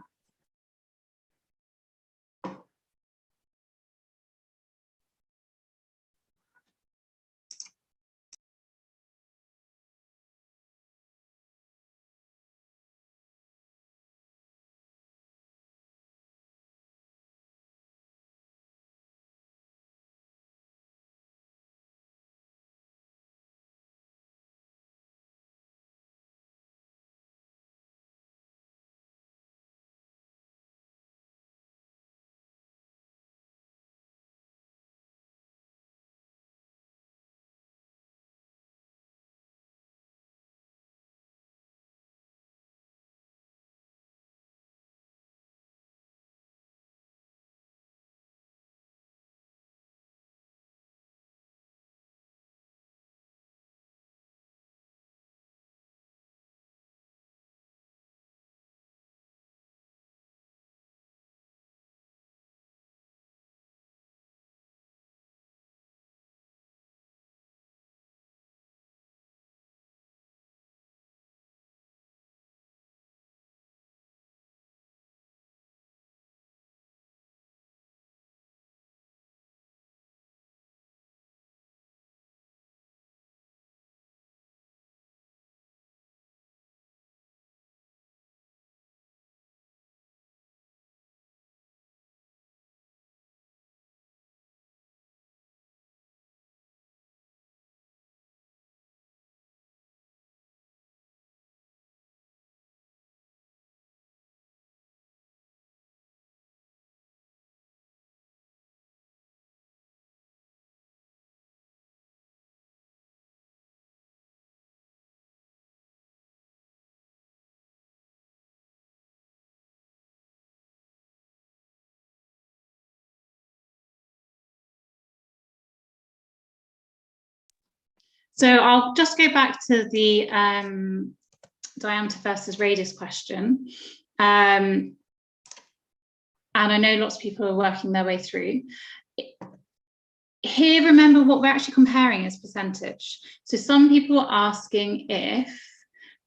So I'll just go back to the diameter versus radius question. And I know lots of people are working their way through. Here, remember what we're actually comparing is percentage. So some people are asking if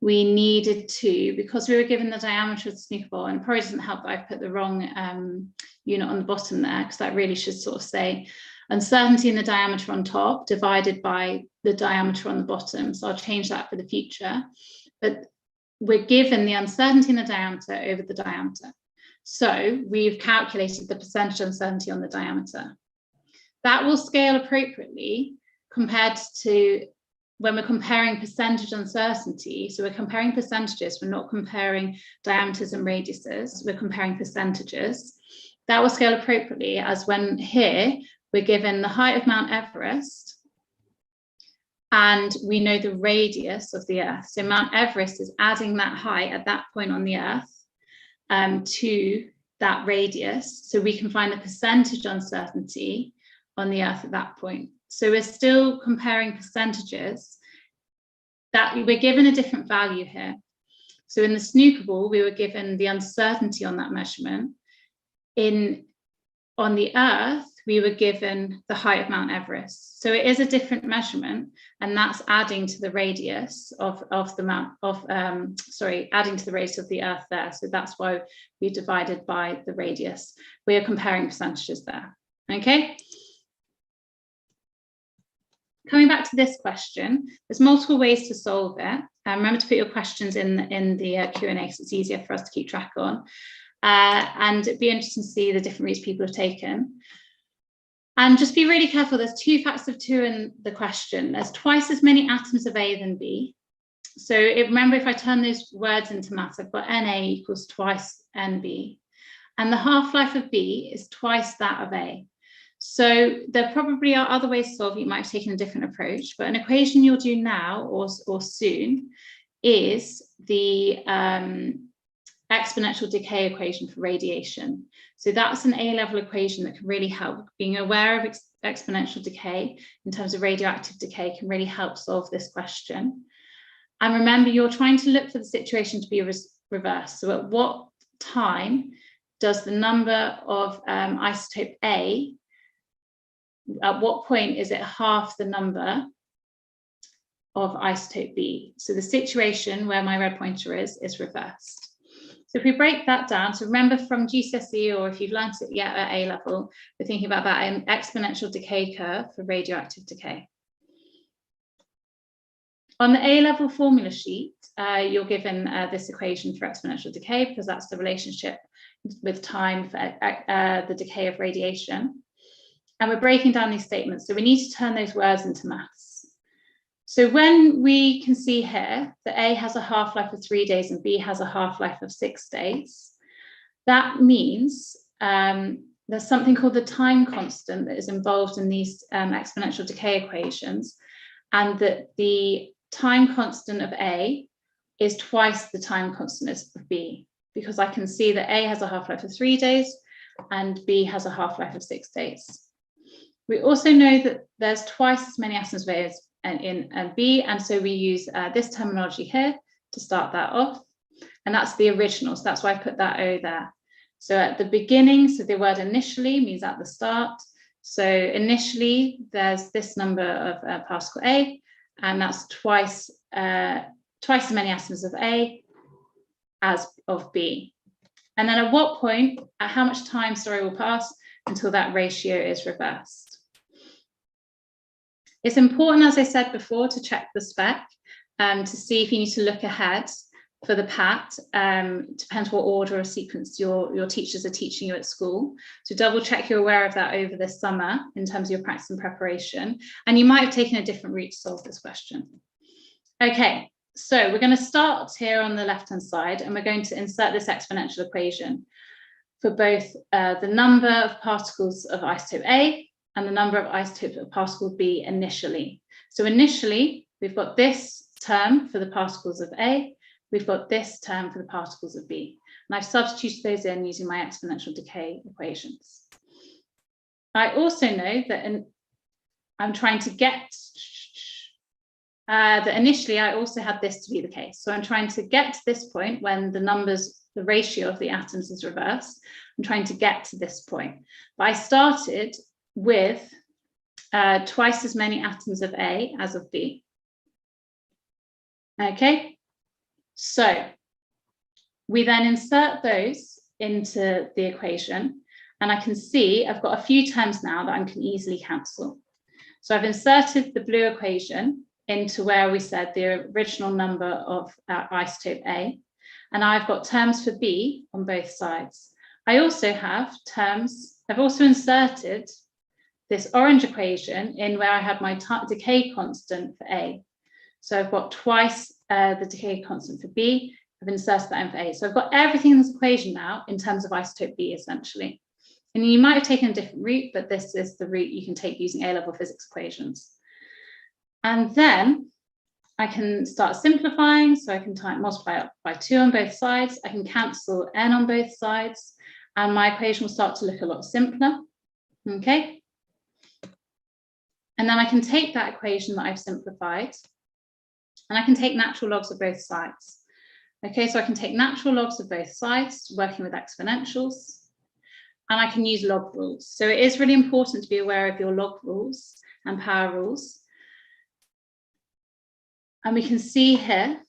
we needed to, because we were given the diameter of the snooker ball, and it probably doesn't help that I've put the wrong unit on the bottom there, because that really should sort of say uncertainty in the diameter on top divided by the diameter on the bottom. So I'll change that for the future. But we're given the uncertainty in the diameter over the diameter. So we've calculated the percentage uncertainty on the diameter. That will scale appropriately compared to when we're comparing percentage uncertainty. So we're comparing percentages, we're not comparing diameters and radiuses, we're comparing percentages. That will scale appropriately as when here we're given the height of Mount Everest and we know the radius of the Earth. So Mount Everest is adding that height at that point on the Earth to that radius. So we can find the percentage uncertainty on the Earth at that point. So we're still comparing percentages that we're given a different value here. So in the snooker ball, we were given the uncertainty on that measurement. On the Earth, we were given the height of Mount Everest. So it is a different measurement, and that's adding to the radius adding to the radius of the Earth there. So that's why we divided by the radius. We are comparing percentages there. Okay. Coming back to this question, there's multiple ways to solve it. Remember to put your questions in the Q&A, because it's easier for us to keep track on. And it'd be interesting to see the different routes people have taken. And just be really careful, there's 2 factors of 2 in the question. There's twice as many atoms of A than B. So remember, if I turn those words into maths, I've got NA equals twice NB. And the half-life of B is twice that of A. So there probably are other ways to solve it. You might have taken a different approach, but an equation you'll do now or soon is the exponential decay equation for radiation. So that's an A-level equation that can really help. Being aware of exponential decay in terms of radioactive decay can really help solve this question. And remember, you're trying to look for the situation to be reversed. So at what time does the number of isotope A, at what point is it half the number of isotope B? So the situation where my red pointer is reversed. So if we break that down, so remember from GCSE, or if you've learned it yet at A level, we're thinking about that an exponential decay curve for radioactive decay. On the A-level formula sheet, you're given this equation for exponential decay because that's the relationship with time for the decay of radiation. And we're breaking down these statements. So we need to turn those words into maths. So when we can see here that A has a half-life of 3 days and B has a half-life of 6 days, that means there's something called the time constant that is involved in these exponential decay equations, and that the time constant of A is twice the time constant of B, because I can see that A has a half-life of 3 days and B has a half-life of 6 days. We also know that there's twice as many atoms of A as in B, and so we use this terminology here to start that off, and that's the original, so that's why I put that O there. So at the beginning, so the word initially means at the start. So initially, there's this number of particle A, and that's twice as many atoms of A as of B. And then at what point, at how much time, will pass until that ratio is reversed? It's important, as I said before, to check the spec to see if you need to look ahead for the PAT. Depends what order or sequence your teachers are teaching you at school. So double check you're aware of that over this summer in terms of your practice and preparation. And you might have taken a different route to solve this question. Okay, so we're going to start here on the left-hand side, and we're going to insert this exponential equation for both the number of particles of isotope A and the number of isotopes of particle B initially. So initially, we've got this term for the particles of A, we've got this term for the particles of B. And I've substituted those in using my exponential decay equations. I also know that I'm trying to get that initially I also had this to be the case. So I'm trying to get to this point when the ratio of the atoms is reversed. I'm trying to get to this point. But I started with twice as many atoms of A as of B. Okay, so we then insert those into the equation, and I can see I've got a few terms now that I can easily cancel. So I've inserted the blue equation into where we said the original number of isotope A, and I've got terms for B on both sides. I also have terms, I've also inserted this orange equation in where I have my decay constant for A. So I've got twice the decay constant for B, I've inserted that in for A. So I've got everything in this equation now in terms of isotope B, essentially. And you might have taken a different route, but this is the route you can take using A-level physics equations. And then I can start simplifying, so I can multiply up by 2 on both sides, I can cancel n on both sides, and my equation will start to look a lot simpler, okay? And then I can take that equation that I've simplified, and I can take natural logs of both sides. Okay, so I can take natural logs of both sides, working with exponentials, and I can use log rules. So it is really important to be aware of your log rules and power rules. And we can see here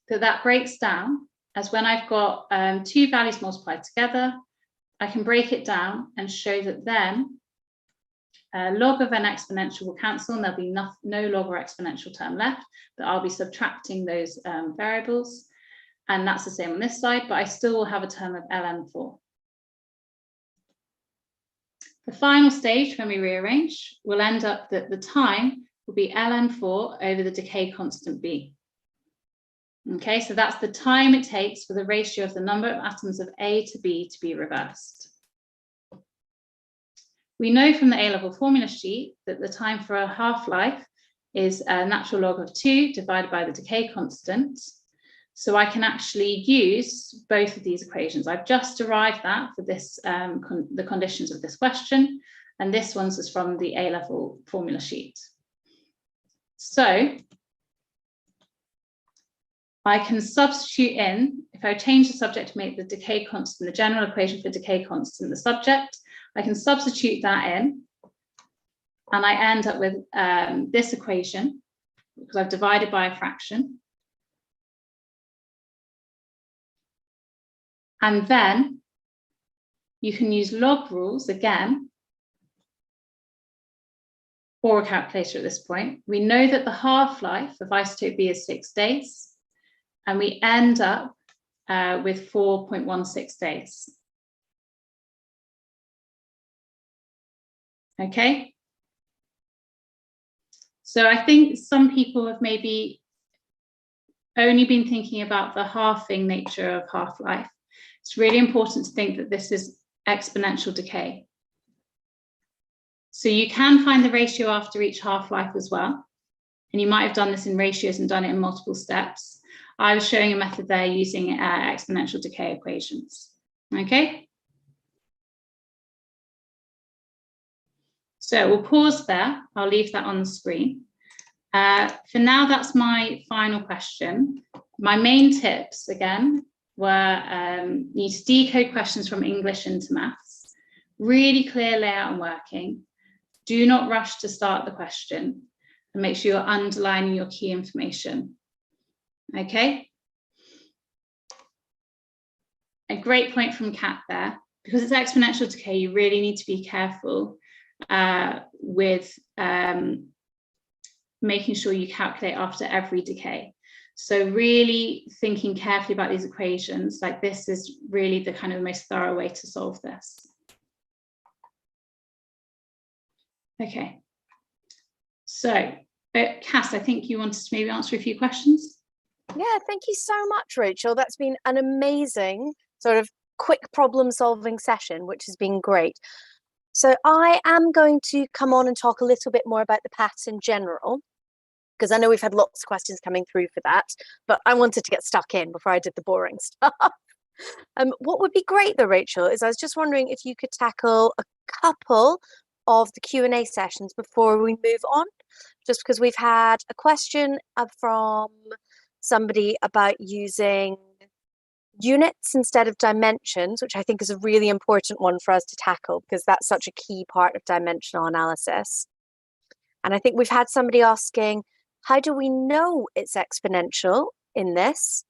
that that breaks down as when I've got 2 values multiplied together, I can break it down and show that then log of an exponential will cancel and there'll be no log or exponential term left, but I'll be subtracting those variables. And that's the same on this side, but I still will have a term of ln4. The final stage, when we rearrange, will end up that the time will be ln4 over the decay constant B. Okay, so that's the time it takes for the ratio of the number of atoms of A to B to be reversed. We know from the A-level formula sheet that the time for a half-life is a natural log of 2 divided by the decay constant. So I can actually use both of these equations. I've just derived that for this, the conditions of this question, and this one's is from the A-level formula sheet. So I can substitute in, if I change the subject to make the decay constant, the general equation for decay constant, the subject, I can substitute that in, and I end up with this equation, because I've divided by a fraction. And then you can use log rules again, or a calculator at this point. We know that the half-life of isotope B is 6 days, and we end up with 4.16 days. Okay. So I think some people have maybe only been thinking about the halving nature of half-life. It's really important to think that this is exponential decay. So you can find the ratio after each half-life as well. And you might have done this in ratios and done it in multiple steps. I was showing a method there using exponential decay equations. Okay. So we'll pause there. I'll leave that on the screen. For now, that's my final question. My main tips, again, were you need to decode questions from English into maths, really clear layout and working. Do not rush to start the question, and make sure you're underlining your key information. Okay? A great point from Kat there. Because it's exponential decay, you really need to be careful with making sure you calculate after every decay. So really thinking carefully about these equations, like this is really the kind of most thorough way to solve this. Okay. So, Cass, I think you wanted to maybe answer a few questions.
Yeah, thank you so much, Rachel. That's been an amazing sort of quick problem solving session, which has been great. So I am going to come on and talk a little bit more about the paths in general, because I know we've had lots of questions coming through for that, but I wanted to get stuck in before I did the boring stuff. What would be great though, Rachel, is I was just wondering if you could tackle a couple of the Q&A sessions before we move on, just because we've had a question from somebody about using units instead of dimensions, which I think is a really important one for us to tackle because that's such a key part of dimensional analysis. And I think we've had somebody asking, how do we know it's exponential in this?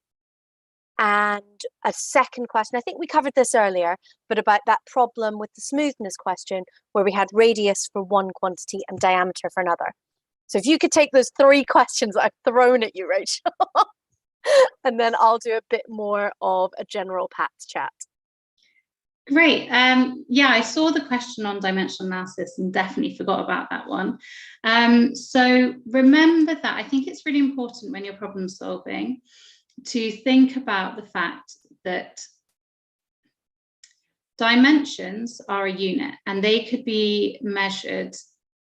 And a second question, I think we covered this earlier, but about that problem with the smoothness question where we had radius for one quantity and diameter for another. So if you could take those 3 questions I've thrown at you, Rachel, and then I'll do a bit more of a general paths chat.
Great. Yeah, I saw the question on dimensional analysis and definitely forgot about that one. So remember that I think it's really important when you're problem solving to think about the fact that dimensions are a unit and they could be measured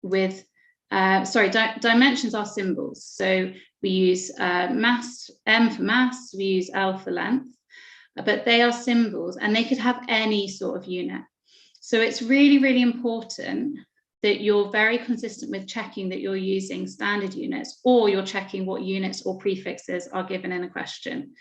with, dimensions are symbols. So we use mass, M for mass, we use L for length, but they are symbols and they could have any sort of unit. So it's really, really important that you're very consistent with checking that you're using standard units, or you're checking what units or prefixes are given in a question.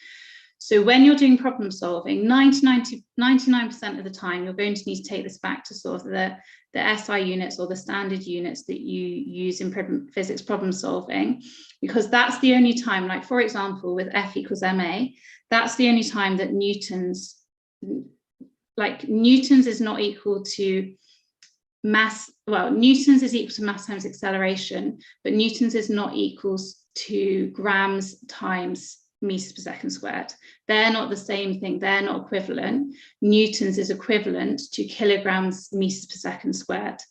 So when you're doing problem solving, 99% of the time, you're going to need to take this back to sort of the SI units or the standard units that you use in physics problem solving, because that's the only time, like for example, with F equals ma, that's the only time that Newton's is not equal to mass, well, Newton's is equal to mass times acceleration, but Newton's is not equals to grams times meters per second squared. They're not the same thing, they're not equivalent. Newton's is equivalent to kilograms meters per second squared,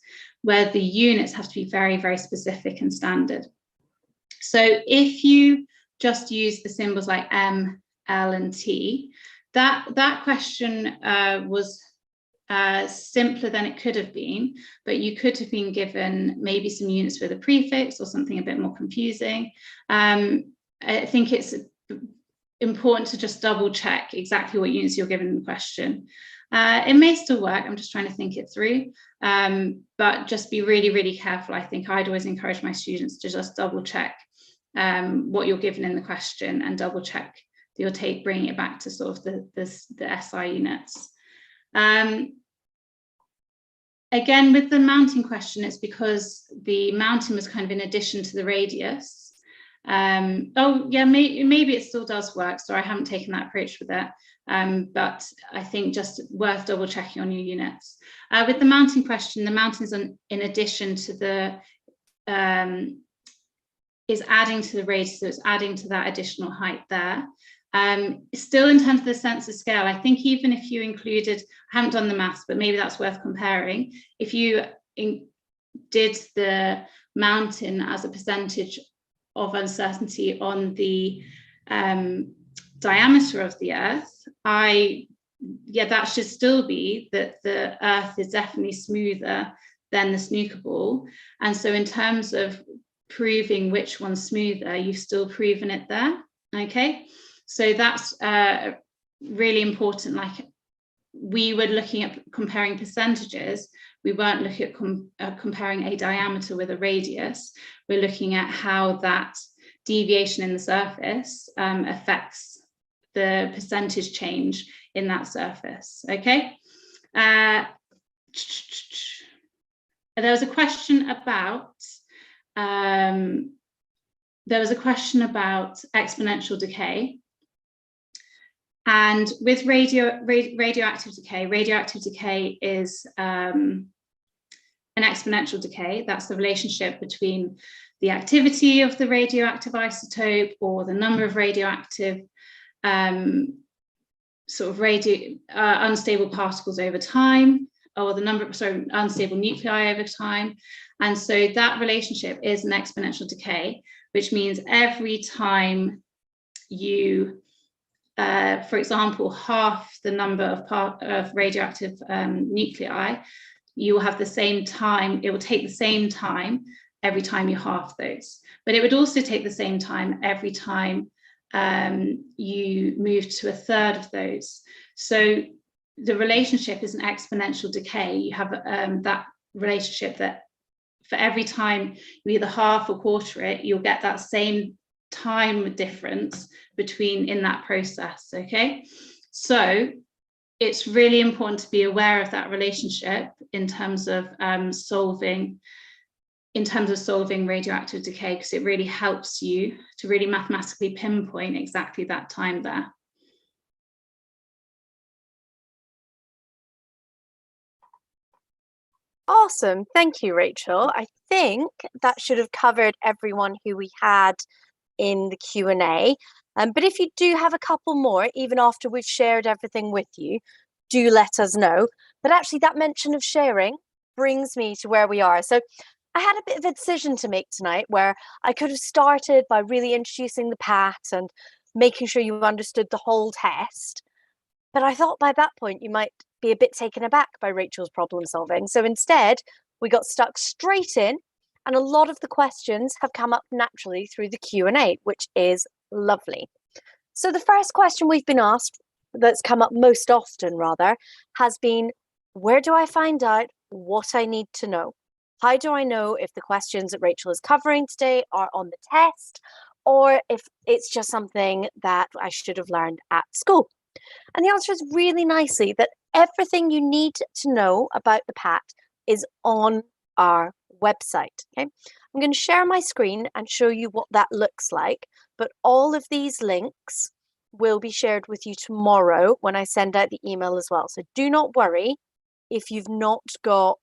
where the units have to be very, very specific and standard. So if you just use the symbols like M, L, and T. That question was simpler than it could have been, but you could have been given maybe some units with a prefix or something a bit more confusing. I think it's important to just double check exactly what units you're given in the question. It may still work, I'm just trying to think it through, but just be really, really careful. I think I'd always encourage my students to just double check what you're given in the question, and double check that you're bringing it back to sort of the SI units. Again, with the mounting question, it's because the mounting was kind of in addition to the radius. Oh yeah, maybe it still does work, so I haven't taken that approach with it, but I think just worth double checking on your units. With the mounting question, the mounting is in addition to the, is adding to the radius, so it's adding to that additional height there. Still in terms of the census scale, I think even if you included, I haven't done the maths, but maybe that's worth comparing. If you did the mountain as a percentage of uncertainty on the diameter of the Earth, that should still be that the Earth is definitely smoother than the snooker ball. And so in terms of proving which one's smoother, you've still proven it there, okay? So that's really important. Like, we were looking at comparing percentages. We weren't looking at comparing a diameter with a radius. We're looking at how that deviation in the surface affects the percentage change in that surface, okay? There was a question about exponential decay. And with radioactive decay is an exponential decay. That's the relationship between the activity of the radioactive isotope, or the number of radioactive unstable particles over time, or the number of unstable nuclei over time. And so that relationship is an exponential decay, which means every time you for example, half the number of radioactive nuclei, you will have the same time, it will take the same time every time you half those. But it would also take the same time every time you move to a third of those. So the relationship is an exponential decay. You have that relationship that for every time you either half or quarter it, you'll get that same time difference in that process, okay? So it's really important to be aware of that relationship in terms of solving radioactive decay, because it really helps you to really mathematically pinpoint exactly that time there.
Awesome, thank you, Rachel. I think that should have covered everyone who we had in the Q&A. But if you do have a couple more, even after we've shared everything with you, do let us know. But actually, that mention of sharing brings me to where we are. So I had a bit of a decision to make tonight, where I could have started by really introducing the PAT and making sure you understood the whole test. But I thought by that point you might be a bit taken aback by Rachel's problem solving. So instead, we got stuck straight in, and a lot of the questions have come up naturally through the Q&A, which is lovely. So the first question we've been asked, that's come up most often rather, has been, where do I find out what I need to know? How do I know if the questions that Rachel is covering today are on the test, or if it's just something that I should have learned at school? And the answer is really nicely that everything you need to know about the PAT is on our website. Okay, I'm going to share my screen and show you what that looks like, but all of these links will be shared with you tomorrow when I send out the email as well. So do not worry if you've not got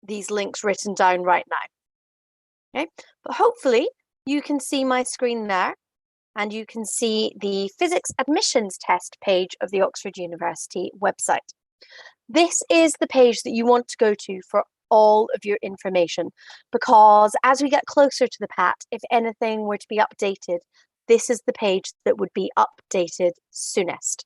these links written down right now. Okay, but hopefully you can see my screen there, and you can see the physics admissions test page of the Oxford University website. This is the page that you want to go to for all of your information, because as we get closer to the PAT, if anything were to be updated, this is the page that would be updated soonest.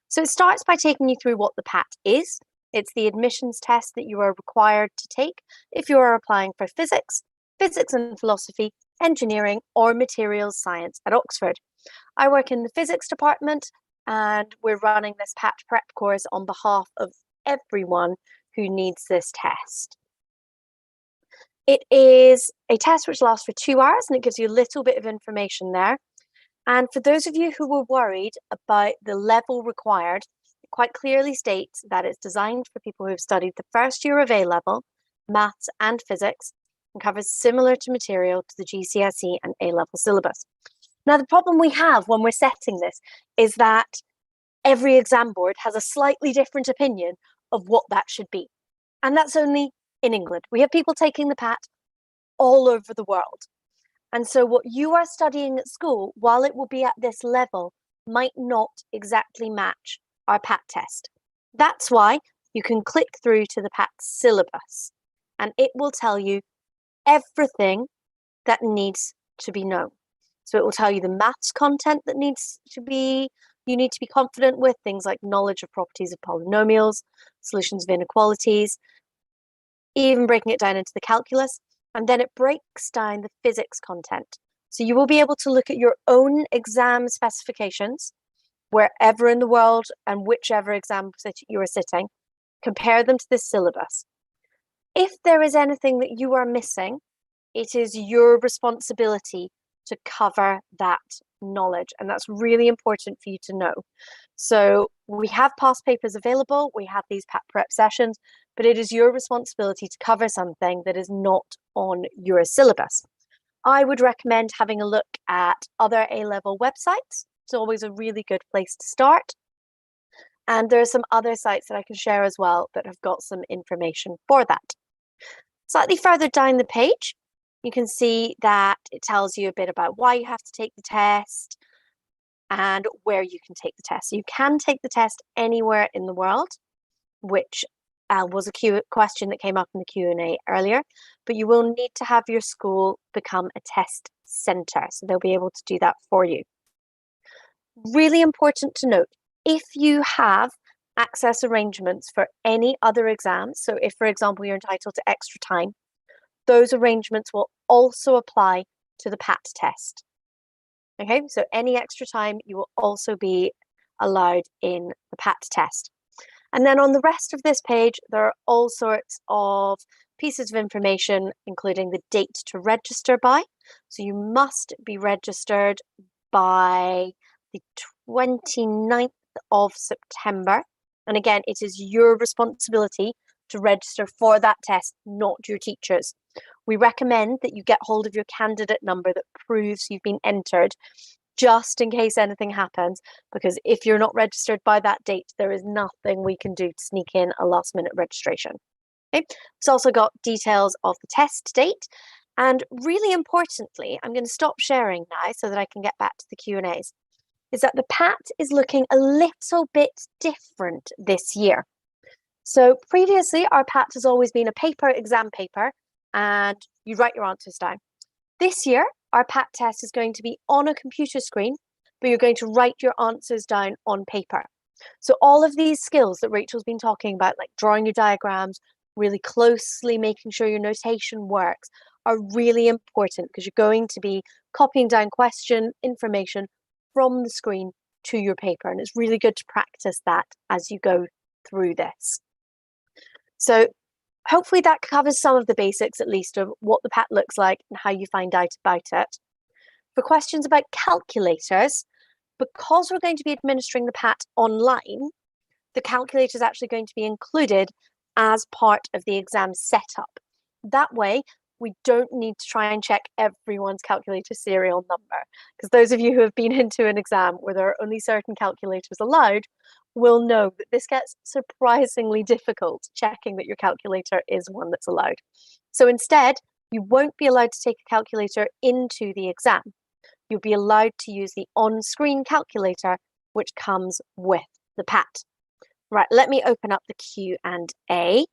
So it starts by taking you through what the PAT is. It's the admissions test that you are required to take if you are applying for physics, physics and philosophy, engineering, or materials science at Oxford. I work in the physics department, and we're running this PAT prep course on behalf of everyone who needs this test. It is a test which lasts for 2 hours, and it gives you a little bit of information there. And for those of you who were worried about the level required, it quite clearly states that it's designed for people who have studied the first year of A-level, maths and physics, and covers similar to material to the GCSE and A-level syllabus. Now, the problem we have when we're setting this is that every exam board has a slightly different opinion of what that should be. And that's only in England. We have people taking the PAT all over the world. And so what you are studying at school, while it will be at this level, might not exactly match our PAT test. That's why you can click through to the PAT syllabus, and it will tell you everything that needs to be known. So it will tell you the maths content that you need to be confident with, things like knowledge of properties of polynomials, solutions of inequalities, even breaking it down into the calculus. And then it breaks down the physics content. So you will be able to look at your own exam specifications, wherever in the world and whichever exam you are sitting, compare them to this syllabus. If there is anything that you are missing, it is your responsibility to cover that knowledge. And that's really important for you to know. So we have past papers available, we have these PAT prep sessions, but it is your responsibility to cover something that is not on your syllabus. I would recommend having a look at other A-level websites. It's always a really good place to start. And there are some other sites that I can share as well that have got some information for that. Slightly further down the page, you can see that it tells you a bit about why you have to take the test and where you can take the test. So you can take the test anywhere in the world, which was a question that came up in the Q&A earlier, but you will need to have your school become a test centre, so they'll be able to do that for you. Really important to note, if you have access arrangements for any other exams, so if, for example, you're entitled to extra time, those arrangements will also apply to the PAT test. Okay, so any extra time, you will also be allowed in the PAT test. And then on the rest of this page, there are all sorts of pieces of information, including the date to register by. So you must be registered by the 29th of September. And again, it is your responsibility to register for that test, not your teachers. We recommend that you get hold of your candidate number that proves you've been entered, just in case anything happens, because if you're not registered by that date, there is nothing we can do to sneak in a last minute registration. Okay? It's also got details of the test date, and really importantly, I'm going to stop sharing now so that I can get back to the Q&As, is that the PAT is looking a little bit different this year. So previously, our PAT has always been a exam paper, and you write your answers down. This year, our PAT test is going to be on a computer screen, but you're going to write your answers down on paper. So all of these skills that Rachel's been talking about, like drawing your diagrams, really closely making sure your notation works, are really important because you're going to be copying down question information from the screen to your paper. And it's really good to practice that as you go through this. So hopefully that covers some of the basics, at least, of what the PAT looks like and how you find out about it. For questions about calculators, because we're going to be administering the PAT online, the calculator is actually going to be included as part of the exam setup. That way, we don't need to try and check everyone's calculator serial number, because those of you who have been into an exam where there are only certain calculators allowed will know that this gets surprisingly difficult checking that your calculator is one that's allowed. So instead, you won't be allowed to take a calculator into the exam. You'll be allowed to use the on-screen calculator, which comes with the PAT. Right, let me open up the Q&A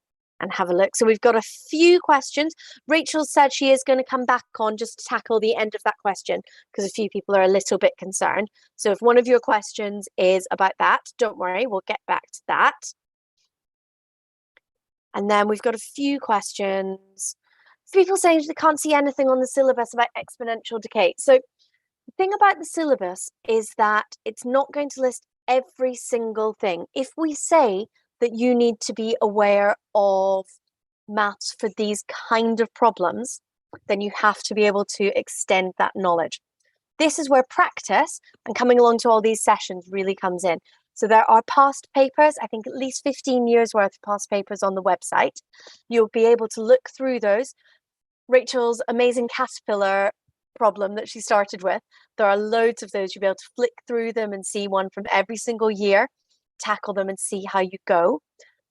and have a look. So we've got a few questions. Rachel said she is going to come back on just to tackle the end of that question because a few people are a little bit concerned. So if one of your questions is about that, don't worry, we'll get back to that. And then we've got a few questions. People saying they can't see anything on the syllabus about exponential decay. So the thing about the syllabus is that it's not going to list every single thing. If we say that you need to be aware of maths for these kind of problems, then you have to be able to extend that knowledge. This is where practice and coming along to all these sessions really comes in. So there are past papers, I think at least 15 years worth of past papers on the website. You'll be able to look through those. Rachel's amazing caterpillar problem that she started with, there are loads of those. You'll be able to flick through them and see one from every single year, tackle them and see how you go.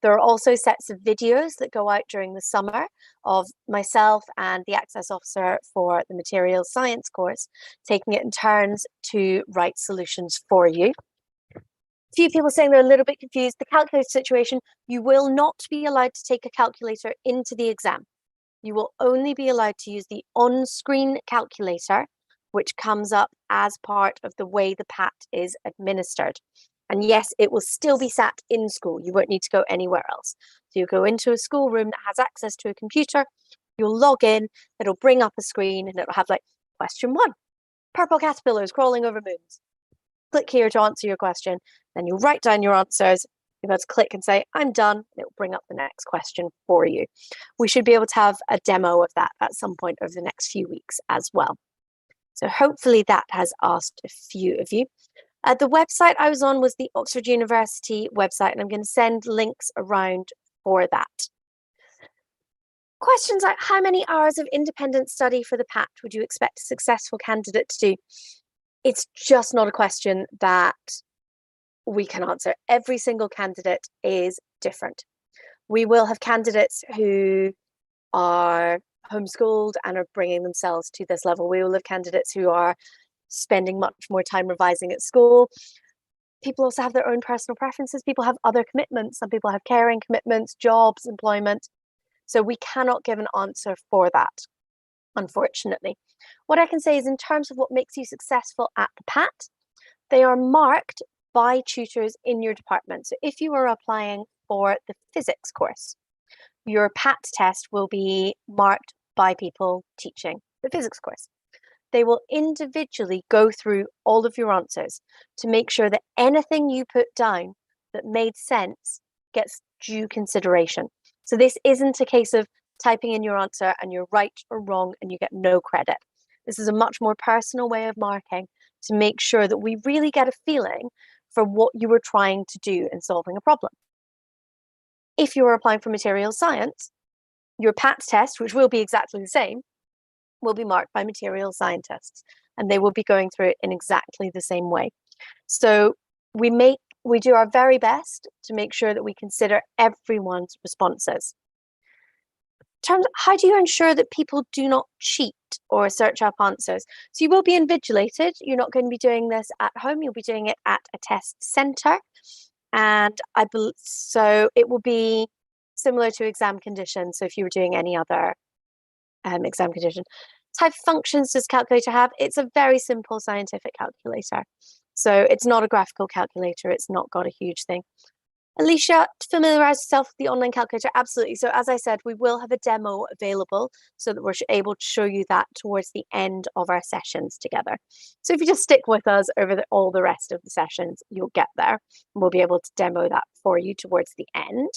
There are also sets of videos that go out during the summer of myself and the access officer for the materials science course, taking it in turns to write solutions for you. A few people saying they're a little bit confused. The calculator situation, you will not be allowed to take a calculator into the exam. You will only be allowed to use the on-screen calculator, which comes up as part of the way the PAT is administered. And yes, it will still be sat in school. You won't need to go anywhere else. So you go into a schoolroom that has access to a computer, you'll log in, it'll bring up a screen and it'll have like question 1, purple caterpillars crawling over moons. Click here to answer your question. Then you write down your answers. You'll be able to click and say, I'm done. And it will bring up the next question for you. We should be able to have a demo of that at some point over the next few weeks as well. So hopefully that has asked a few of you. The website I was on was the Oxford University website, and I'm going to send links around for that. Questions like how many hours of independent study for the PAT would you expect a successful candidate to do? It's just not a question that we can answer. Every single candidate is different. We will have candidates who are homeschooled and are bringing themselves to this level. We will have candidates who are spending much more time revising at school. People also have their own personal preferences. People have other commitments. Some people have caring commitments, jobs, employment. So we cannot give an answer for that, unfortunately. What I can say is in terms of what makes you successful at the PAT, they are marked by tutors in your department. So if you are applying for the physics course, your PAT test will be marked by people teaching the physics course. They will individually go through all of your answers to make sure that anything you put down that made sense gets due consideration. So this isn't a case of typing in your answer and you're right or wrong and you get no credit. This is a much more personal way of marking to make sure that we really get a feeling for what you were trying to do in solving a problem. If you are applying for materials science, your PAT test, which will be exactly the same, will be marked by materials scientists, and they will be going through it in exactly the same way. So we do our very best to make sure that we consider everyone's responses. In terms of how do you ensure that people do not cheat or search up answers? So you will be invigilated. You're not going to be doing this at home. You'll be doing it at a test centre. And so it will be similar to exam conditions. So if you were doing any other exam condition. Type of functions does calculator have? It's a very simple scientific calculator. So it's not a graphical calculator. It's not got a huge thing. Alicia, familiarize yourself with the online calculator? Absolutely. So as I said, we will have a demo available so that we're able to show you that towards the end of our sessions together. So if you just stick with us over all the rest of the sessions, you'll get there. And we'll be able to demo that for you towards the end.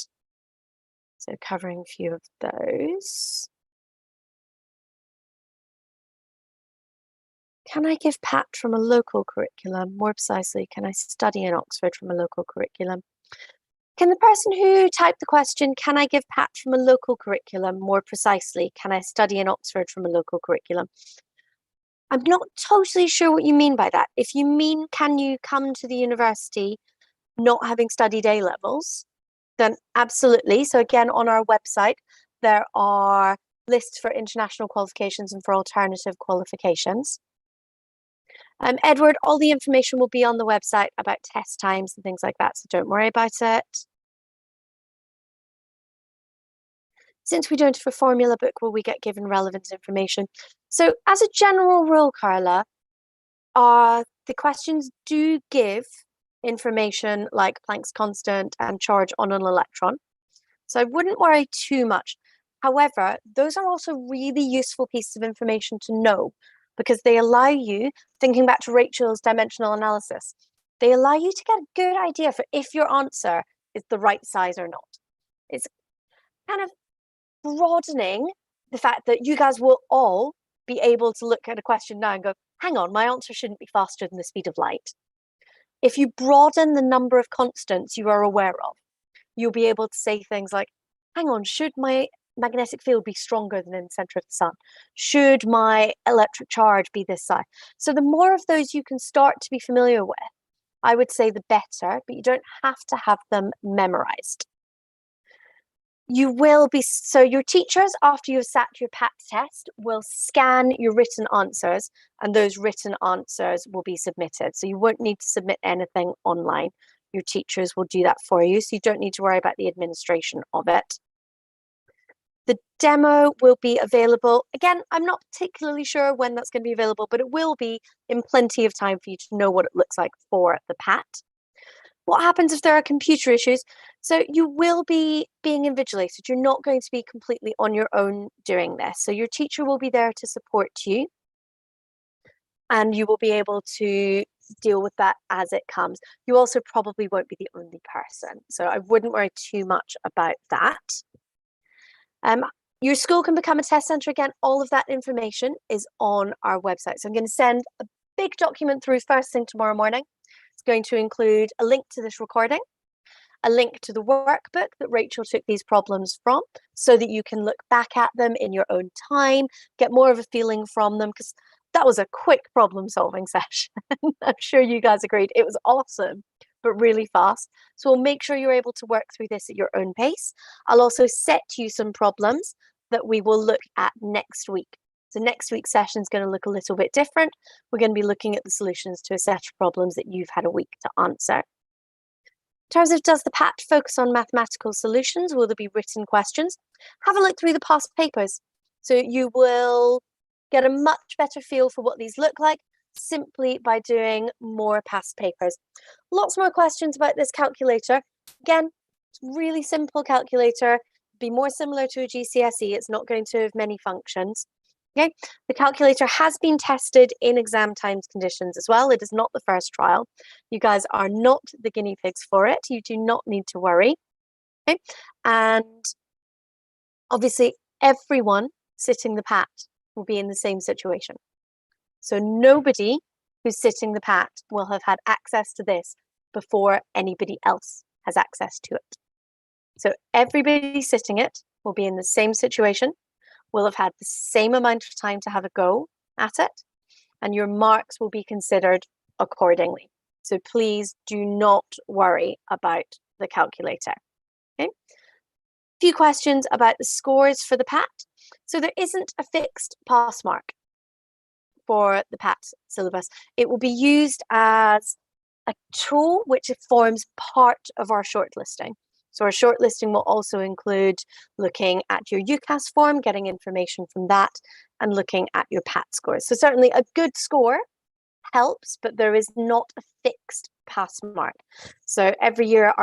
So covering a few of those. Can I give PAT from a local curriculum? More precisely, can I study in Oxford from a local curriculum? Can the person who typed the question, can I give PAT from a local curriculum? More precisely, can I study in Oxford from a local curriculum? I'm not totally sure what you mean by that. If you mean, can you come to the university not having studied A-levels, then absolutely. So again, on our website, there are lists for international qualifications and for alternative qualifications. Edward, all the information will be on the website about test times and things like that, so don't worry about it. since we don't have a formula book where we get given relevant information. So as a general rule, Carla, the questions do give information like Planck's constant and charge on an electron. So I wouldn't worry too much. However, those are also really useful pieces of information to know because they allow you, thinking back to Rachel's dimensional analysis, they allow you to get a good idea for if your answer is the right size or not. It's kind of broadening the fact that you guys will all be able to look at a question now and go, hang on, my answer shouldn't be faster than the speed of light. If you broaden the number of constants you are aware of, you'll be able to say things like, hang on, should my magnetic field be stronger than in the center of the sun? Should my electric charge be this size? So the more of those you can start to be familiar with, I would say the better, but you don't have to have them memorized. You will be, so your teachers, after you've sat your PAT test, will scan your written answers and those written answers will be submitted. So you won't need to submit anything online. Your teachers will do that for you, so you don't need to worry about the administration of it. The demo will be available. Again, I'm not particularly sure when that's going to be available, but it will be in plenty of time for you to know what it looks like for the PAT. What happens if there are computer issues? So you will be being invigilated. You're not going to be completely on your own doing this. So your teacher will be there to support you and you will be able to deal with that as it comes. You also probably won't be the only person. So I wouldn't worry too much about that. Your school can become a test centre. Again, all of that information is on our website. So I'm going to send a big document through first thing tomorrow morning. It's going to include a link to this recording, a link to the workbook that Rachel took these problems from so that you can look back at them in your own time, get more of a feeling from them, because that was a quick problem solving session. I'm sure you guys agreed. It was awesome, but really fast. So we'll make sure you're able to work through this at your own pace. I'll also set you some problems that we will look at next week. So next week's session is going to look a little bit different. We're going to be looking at the solutions to a set of problems that you've had a week to answer. In terms of does the PAT focus on mathematical solutions? Will there be written questions? Have a look through the past papers. So you will get a much better feel for what these look like simply by doing more past papers. Lots more questions about this calculator. Again, it's a really simple calculator. Be more similar to a GCSE. It's not going to have many functions. Okay, the calculator has been tested in exam times conditions as well. It is not the first trial. You guys are not the guinea pigs for it. You do not need to worry. Okay, and obviously everyone sitting the PAT will be in the same situation. So nobody who's sitting the PAT will have had access to this before anybody else has access to it. So everybody sitting it will be in the same situation, will have had the same amount of time to have a go at it, and your marks will be considered accordingly. So please do not worry about the calculator. Okay. A few questions about the scores for the PAT. So there isn't a fixed pass mark for the PAT syllabus. It will be used as a tool which forms part of our shortlisting. So our shortlisting will also include looking at your UCAS form, getting information from that, and looking at your PAT scores. So certainly a good score helps, but there is not a fixed pass mark. So every year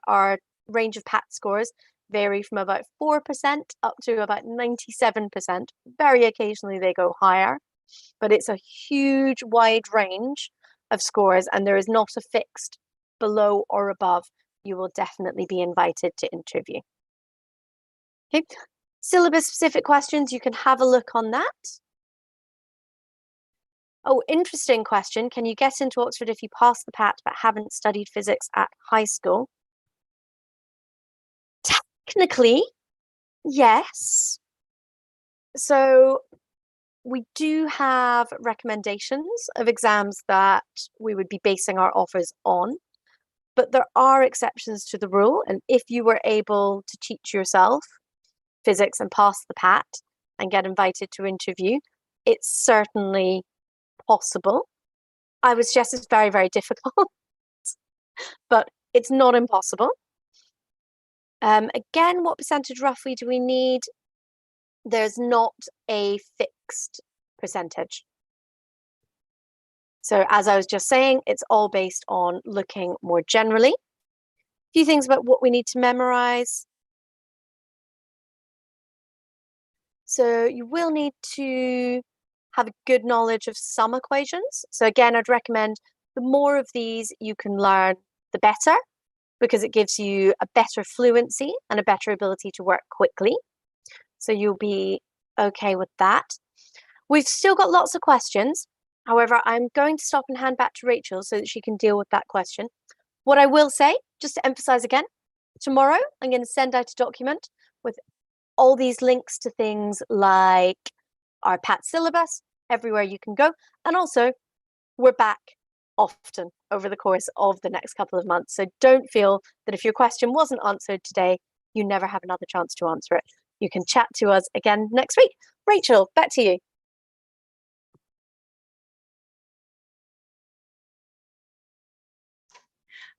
our range of PAT scores vary from about 4% up to about 97%. Very occasionally they go higher, but it's a huge wide range of scores and there is not a fixed below or above. You will definitely be invited to interview. Okay, syllabus specific questions, you can have a look on that. Oh, interesting question. Can you get into Oxford if you pass the PAT but haven't studied physics at high school? Technically, yes. So we do have recommendations of exams that we would be basing our offers on, but there are exceptions to the rule. And if you were able to teach yourself physics and pass the PAT and get invited to interview, it's certainly possible. I would suggest it's very, very difficult, but it's not impossible. Again, what percentage roughly do we need? There's not a fixed percentage. So as I was just saying, it's all based on looking more generally. A few things about what we need to memorize. So you will need to have a good knowledge of some equations. So again, I'd recommend the more of these you can learn, the better, because it gives you a better fluency and a better ability to work quickly. So you'll be okay with that. We've still got lots of questions. However, I'm going to stop and hand back to Rachel so that she can deal with that question. What I will say, just to emphasize again, tomorrow I'm going to send out a document with all these links to things like our PAT syllabus, everywhere you can go. And also, we're back often over the course of the next couple of months. So don't feel that if your question wasn't answered today, you never have another chance to answer it. You can chat to us again next week. Rachel, back to you.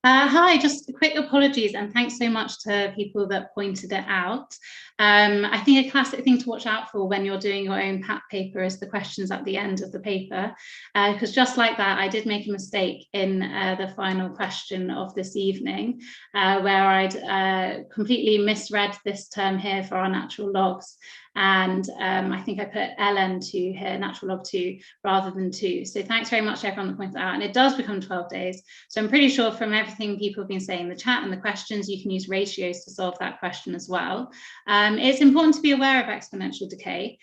Hi, just quick apologies and thanks so much to people that pointed it out. I think a classic thing to watch out for when you're doing your own PAT paper is the questions at the end of the paper, because just like that, I did make a mistake in the final question of this evening, where I'd completely misread this term here for our natural logs. And I think I put ln2 here, natural log 2, rather than 2. So thanks very much to everyone that pointed that out. And it does become 12 days. So I'm pretty sure from everything people have been saying in the chat and the questions, you can use ratios to solve that question as well. It's important to be aware of exponential decay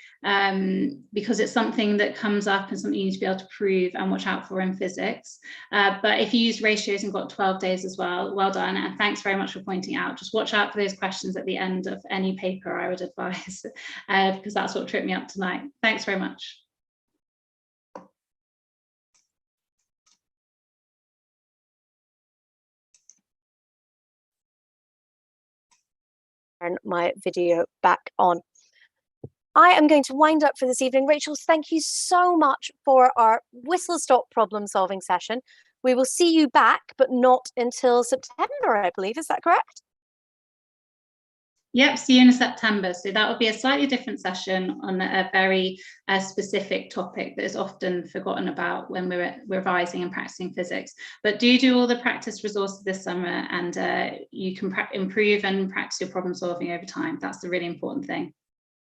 because it's something that comes up and something you need to be able to prove and watch out for in physics. But if you use ratios and got 12 days as well, well done. And thanks very much for pointing out. Just watch out for those questions at the end of any paper, I would advise, because that's what tripped me up tonight. Thanks very much.
Turn my video back on. I am going to wind up for this evening. Rachel, thank you so much for our whistle-stop problem-solving session. We will see you back, but not until September, I believe. Is that correct?
Yep, see you in September. So that will be a slightly different session on a very specific topic that is often forgotten about when we're revising and practicing physics. But do all the practice resources this summer, and you can improve and practice your problem solving over time. That's the really important thing.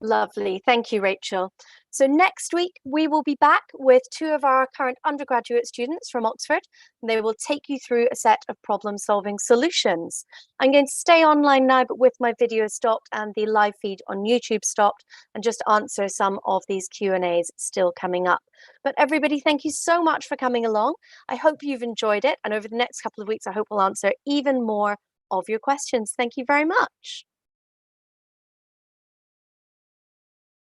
Lovely. Thank you, Rachel. So next week, we will be back with 2 of our current undergraduate students from Oxford, and they will take you through a set of problem-solving solutions. I'm going to stay online now, but with my video stopped and the live feed on YouTube stopped, and just answer some of these Q&As still coming up. But everybody, thank you so much for coming along. I hope you've enjoyed it, and over the next couple of weeks, I hope we'll answer even more of your questions. Thank you very much.